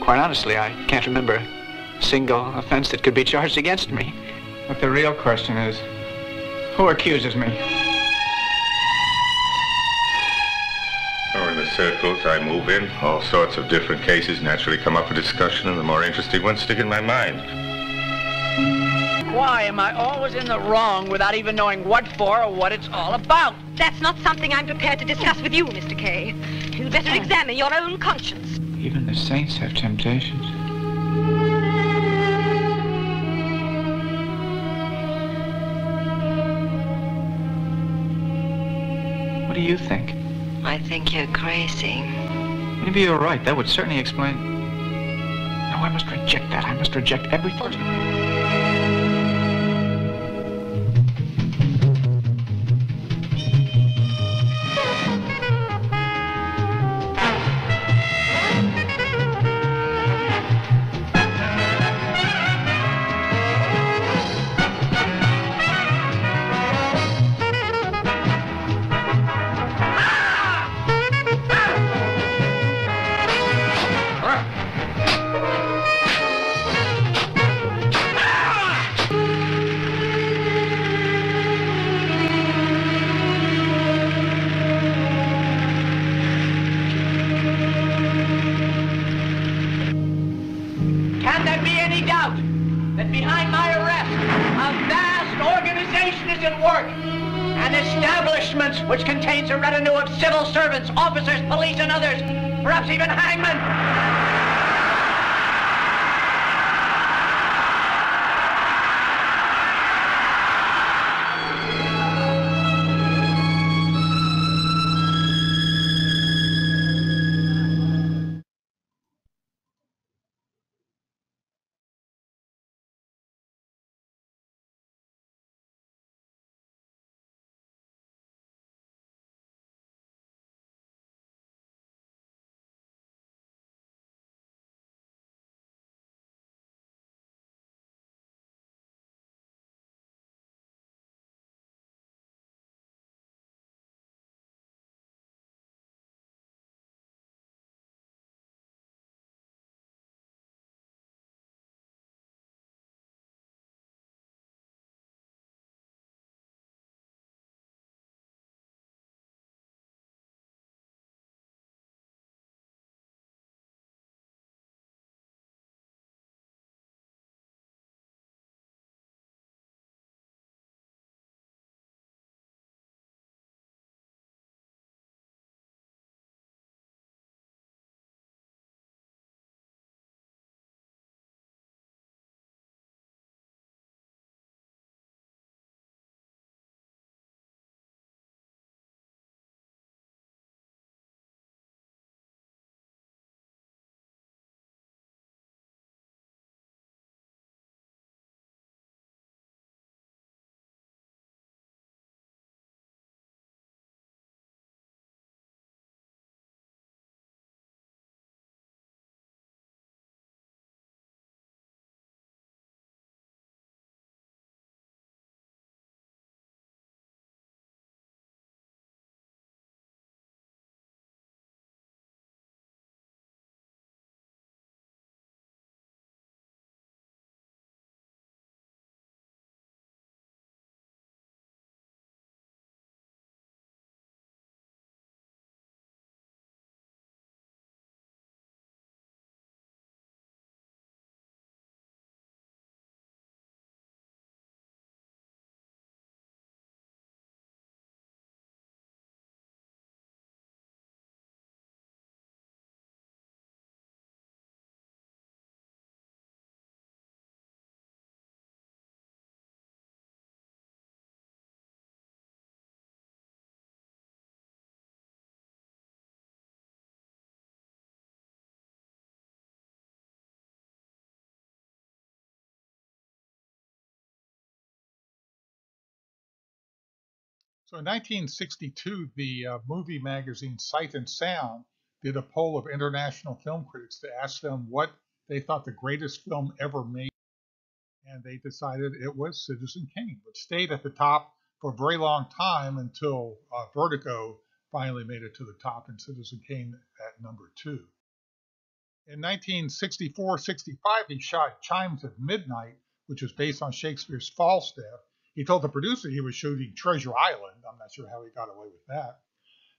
Quite honestly, I can't remember a single offense that could be charged against me. But the real question is, who accuses me? Or in the circles I move in, all sorts of different cases naturally come up for discussion, and the more interesting ones stick in my mind. Why am I always in the wrong without even knowing what for or what it's all about? That's not something I'm prepared to discuss with you, Mr. Kay. You'd better examine your own conscience. Even the saints have temptations. What do you think? I think you're crazy. Maybe you're right. That would certainly explain... No, I must reject that. I must reject everything. Can there be any doubt that behind my arrest, a vast organization is at work? An establishment which contains a retinue of civil servants, officers, police, and others, perhaps even hangmen. So in 1962, the movie magazine Sight and Sound did a poll of international film critics to ask them what they thought the greatest film ever made. And they decided it was Citizen Kane, which stayed at the top for a very long time until Vertigo finally made it to the top, and Citizen Kane at number 2. In 1964-65, he shot Chimes at Midnight, which was based on Shakespeare's Falstaff. He told the producer he was shooting Treasure Island. I'm not sure how he got away with that.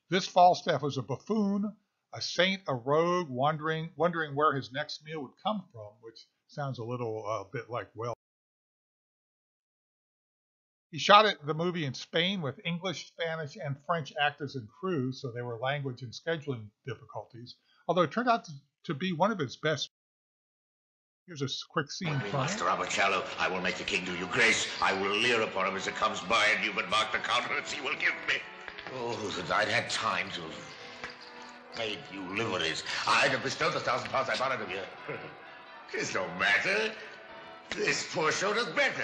This Falstaff was a buffoon, a saint, a rogue, wondering where his next meal would come from, which sounds a little bit like Wells. He shot the movie in Spain with English, Spanish, and French actors and crew, so there were language and scheduling difficulties, although it turned out to be one of his best. Here's a quick scene from Master Aberchallo, I will make the king do you grace. I will leer upon him as it comes by, and you but mark the countenance he will give me. Oh, that I'd had time to have made you liveries. I'd have bestowed the £1,000 I borrowed of you. Tis no matter. This poor show does better.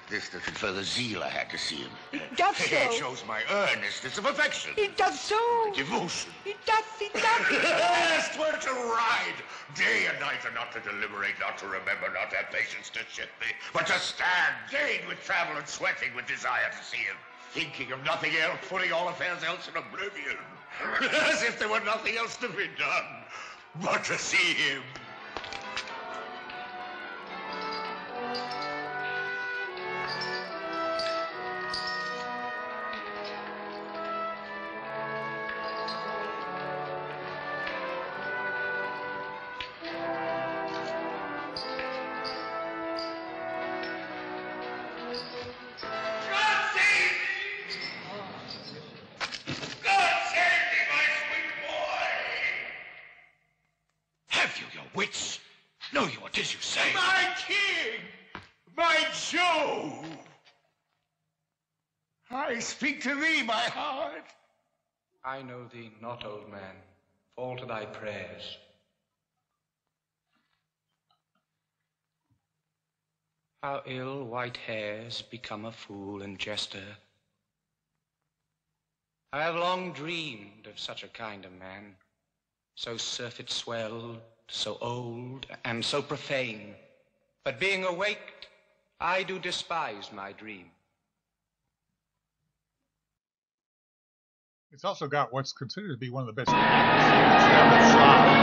This to confer the zeal I had to see him. It does so. It shows my earnestness of affection. It does so. My devotion. It does. Yes, 'twere to ride day and night, and not to deliberate, not to remember, not to have patience to ship me, but to stand, gained with travel and sweating with desire to see him, thinking of nothing else, putting all affairs else in oblivion, as if there were nothing else to be done but to see him. Wits, know you what 'tis you say. My king! My Joe! I speak to thee, my heart. I know thee not, old man. Fall to thy prayers. How ill white hairs become a fool and jester. I have long dreamed of such a kind of man, so surfeit swelled, so old and so profane, but being awaked, I do despise my dream. It's also got what's considered to be one of the best scenes ever shot.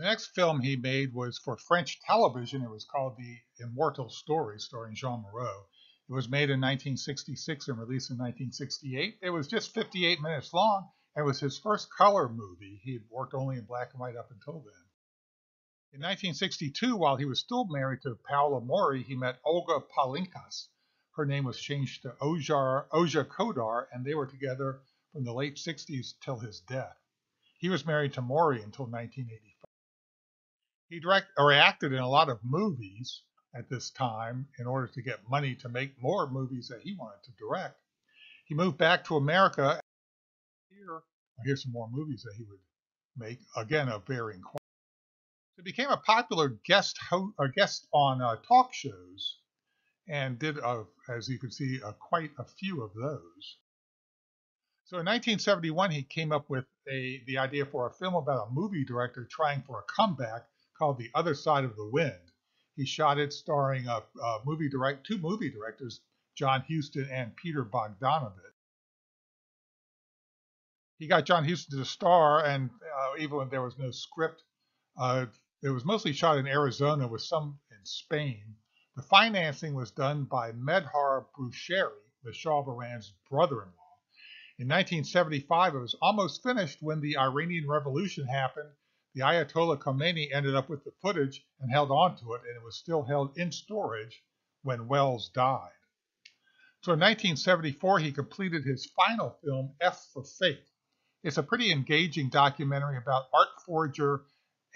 next film he made was for French television. It was called The Immortal Story, starring Jean Moreau. It was made in 1966 and released in 1968. It was just 58 minutes long, and it was his first color movie. He had worked only in black and white up until then. In 1962, while he was still married to Paola Mori, he met Olga Palinkas. Her name was changed to Oja Kodar, and they were together from the late 60s till his death. He was married to Mori until 1985. He acted in a lot of movies at this time in order to get money to make more movies that he wanted to direct. He moved back to America. Here's some more movies that he would make, again of varying quality. He became a popular guest on talk shows and did, as you can see, quite a few of those. So in 1971, he came up with the idea for a film about a movie director trying for a comeback called The Other Side of the Wind. He shot it starring two movie directors, John Huston and Peter Bogdanovich. He got John Huston to star, and even when there was no script, it was mostly shot in Arizona with some in Spain. The financing was done by Medhar Brucheri, the Shah of Iran's brother-in-law. In 1975, it was almost finished when the Iranian Revolution happened. The Ayatollah Khomeini ended up with the footage and held on to it, and it was still held in storage when Welles died. So in 1974, he completed his final film, F for Fate. It's a pretty engaging documentary about art forger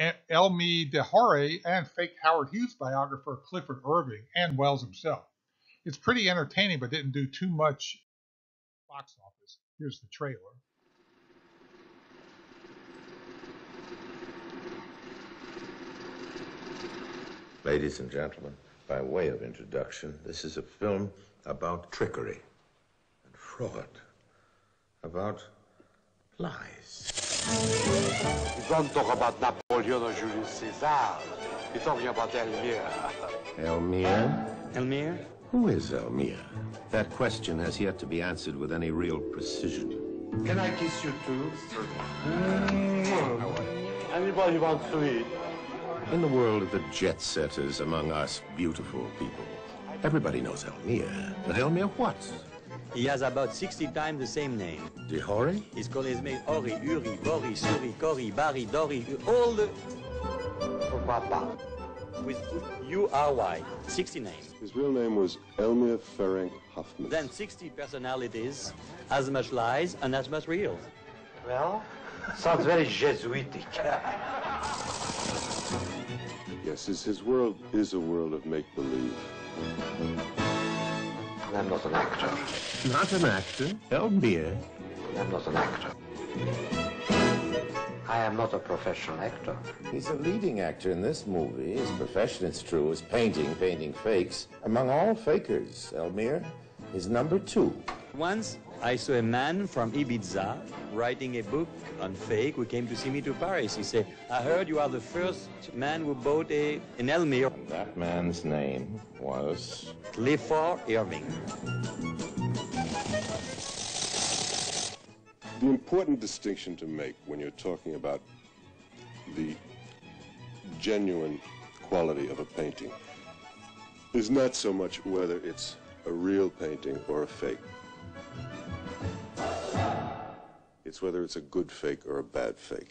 Elmi DeHore and fake Howard Hughes biographer Clifford Irving and Welles himself. It's pretty entertaining, but didn't do too much box office. Here's the trailer. Ladies and gentlemen, by way of introduction, this is a film about trickery and fraud, about lies. You don't talk about Napoleon or Julius Caesar. You're talking about Elmire. Elmire? Elmire? Who is Elmire? That question has yet to be answered with any real precision. Can I kiss you too? Anybody wants to eat? In the world of the jet-setters among us beautiful people, everybody knows Elmire. But Elmire what? He has about 60 times the same name. DeHore? His called his name Ori, Uri, Bori, Suri, Kori, Bari, Dori, all the... Papa. With U-R-Y, 60 names. His real name was Elmire Ferenc Hoffman. Then 60 personalities, as much lies and as much real. Well, sounds very Jesuitic. Yes, his world is a world of make-believe. I'm not an actor. Not an actor? Elmire? I'm not an actor. I am not a professional actor. He's a leading actor in this movie. His profession, it's true, is painting fakes. Among all fakers, Elmire is number 2. Once, I saw a man from Ibiza writing a book on fake who came to see me to Paris. He said, I heard you are the first man who bought an Elmire. And that man's name was... Clifford Irving. The important distinction to make when you're talking about the genuine quality of a painting is not so much whether it's a real painting or a fake. It's whether it's a good fake or a bad fake.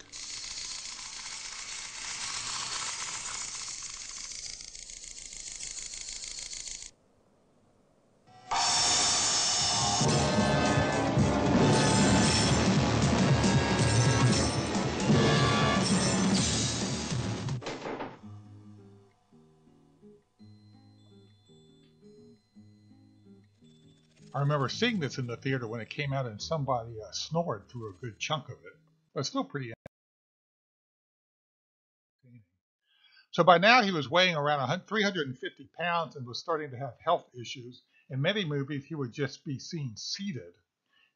I remember seeing this in the theater when it came out, and somebody snored through a good chunk of it. But still pretty entertaining. So by now he was weighing around 350 pounds and was starting to have health issues. In many movies, he would just be seen seated.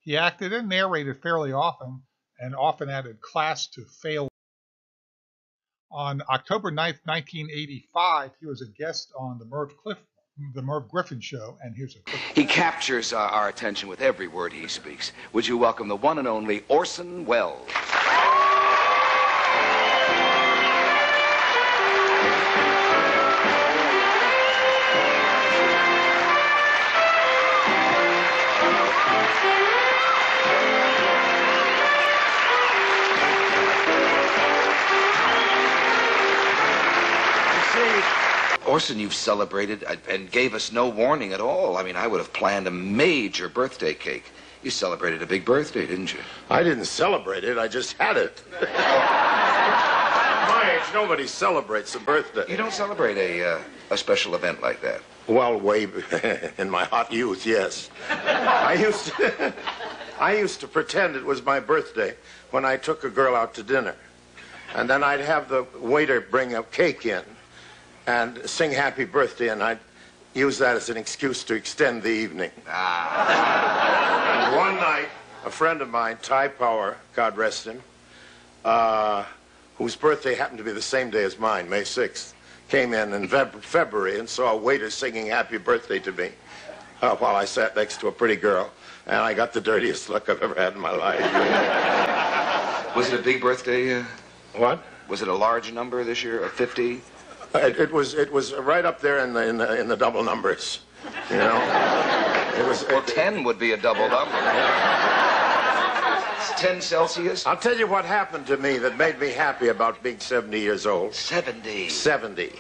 He acted and narrated fairly often, and often added class to fail. On October 9th, 1985, he was a guest on the Merv Griffin Show, and here's a quick... He captures our attention with every word he speaks. Would you welcome the one and only Orson Welles? Orson, you've celebrated and gave us no warning at all. I mean, I would have planned a major birthday cake. You celebrated a big birthday, didn't you? I didn't celebrate it, I just had it. At my age, nobody celebrates a birthday. You don't celebrate a special event like that? Well, way in my hot youth, yes. I used to pretend it was my birthday when I took a girl out to dinner. And then I'd have the waiter bring a cake in and sing happy birthday, and I'd use that as an excuse to extend the evening. And one night, a friend of mine, Ty Power, God rest him, whose birthday happened to be the same day as mine, May 6th, came in February and saw a waiter singing happy birthday to me while I sat next to a pretty girl, and I got the dirtiest look I've ever had in my life. Was it a big birthday? What? Was it a large number this year, a 50? It was right up there in the double numbers, you know. It was. Well, 10 would be a double number. It's 10 Celsius. I'll tell you what happened to me that made me happy about being 70 years old. 70. 70.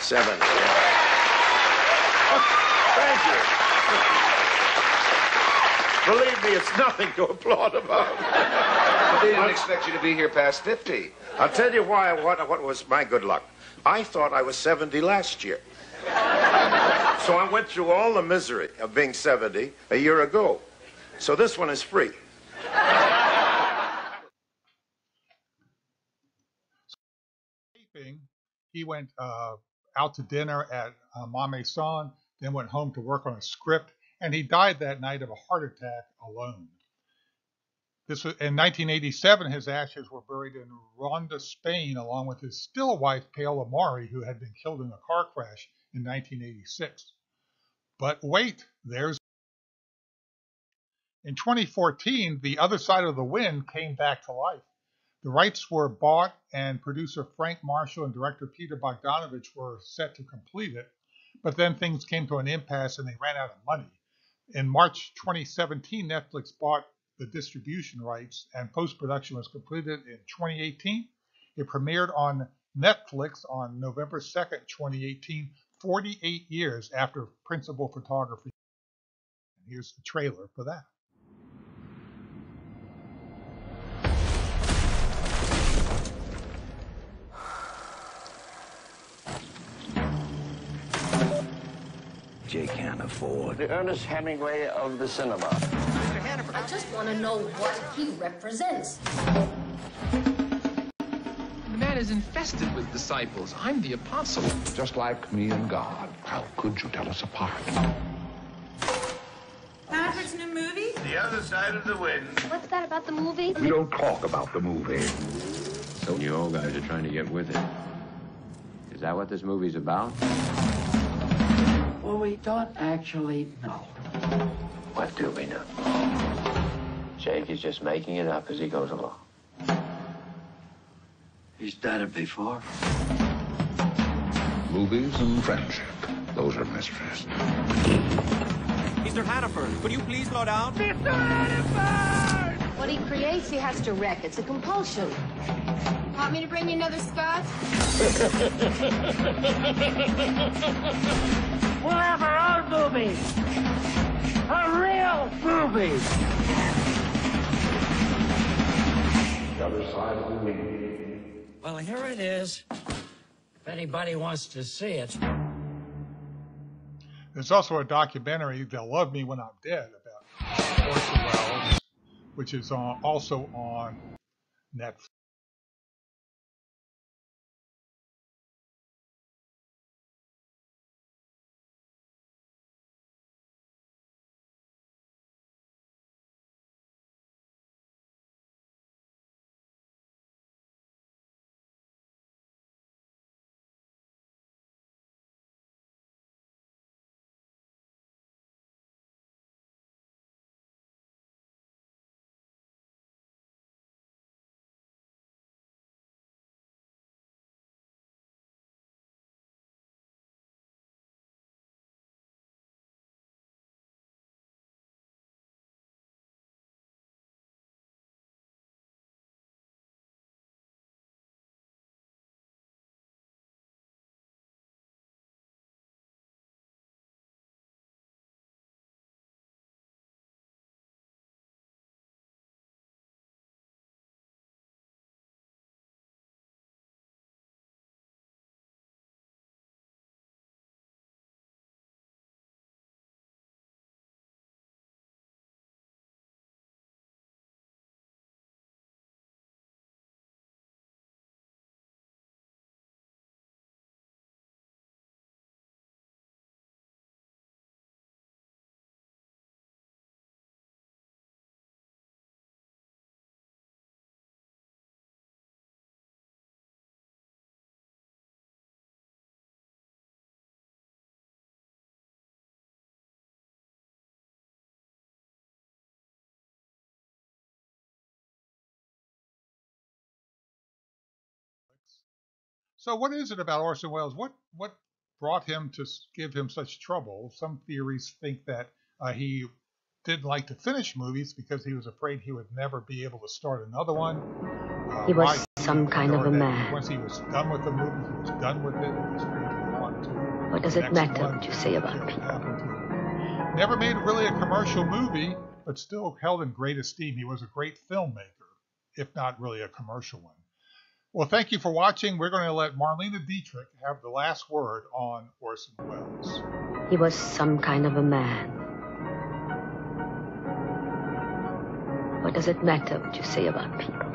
70. Thank you. Believe me, it's nothing to applaud about. But they didn't expect you to be here past 50. I'll tell you why. What was my good luck? I thought I was 70 last year. So I went through all the misery of being 70 a year ago. So this one is free. He went out to dinner at Maison, then went home to work on a script, and he died that night of a heart attack alone. This was in 1987. His ashes were buried in Ronda, Spain, along with his still wife, Paola Mari, who had been killed in a car crash in 1986. But wait, there's in 2014, The Other Side of the Wind came back to life. The rights were bought, and producer Frank Marshall and director Peter Bogdanovich were set to complete it. But then things came to an impasse, and they ran out of money. In March 2017, Netflix bought the distribution rights, and post-production was completed in 2018. It premiered on Netflix on November 2nd, 2018, 48 years after principal photography. And here's the trailer for that. Jay can't afford. The Ernest Hemingway of the cinema. I just want to know what he represents. The man is infested with disciples. I'm the apostle. Just like me and God. How could you tell us apart? Patrick's new movie? The Other Side of the Wind. What's that about the movie? We don't talk about the movie. So you old guys are trying to get with it. Is that what this movie's about? Well, we don't actually know. What do we know? Jake is just making it up as he goes along. He's done it before. Movies and friendship. Those are mysteries. Mr. Hannaford, could you please slow down? Mr. Hannaford! What he creates, he has to wreck. It's a compulsion. Want me to bring you another scotch? We'll have our own movie. A real movie. The Other Side of the Wind. Well, here it is. If anybody wants to see it. There's also a documentary, They'll Love Me When I'm Dead, about Orson Welles, which is also on Netflix. So what is it about Orson Welles? What brought him to give him such trouble? Some theories think that he didn't like to finish movies because he was afraid he would never be able to start another one. He was some kind of a man. Once he was done with the movie, he was done with it. He was free to go on to what does it matter what you say about people? Never made really a commercial movie, but still held in great esteem. He was a great filmmaker, if not really a commercial one. Well, thank you for watching. We're going to let Marlena Dietrich have the last word on Orson Welles. He was some kind of a man. What does it matter what you say about people?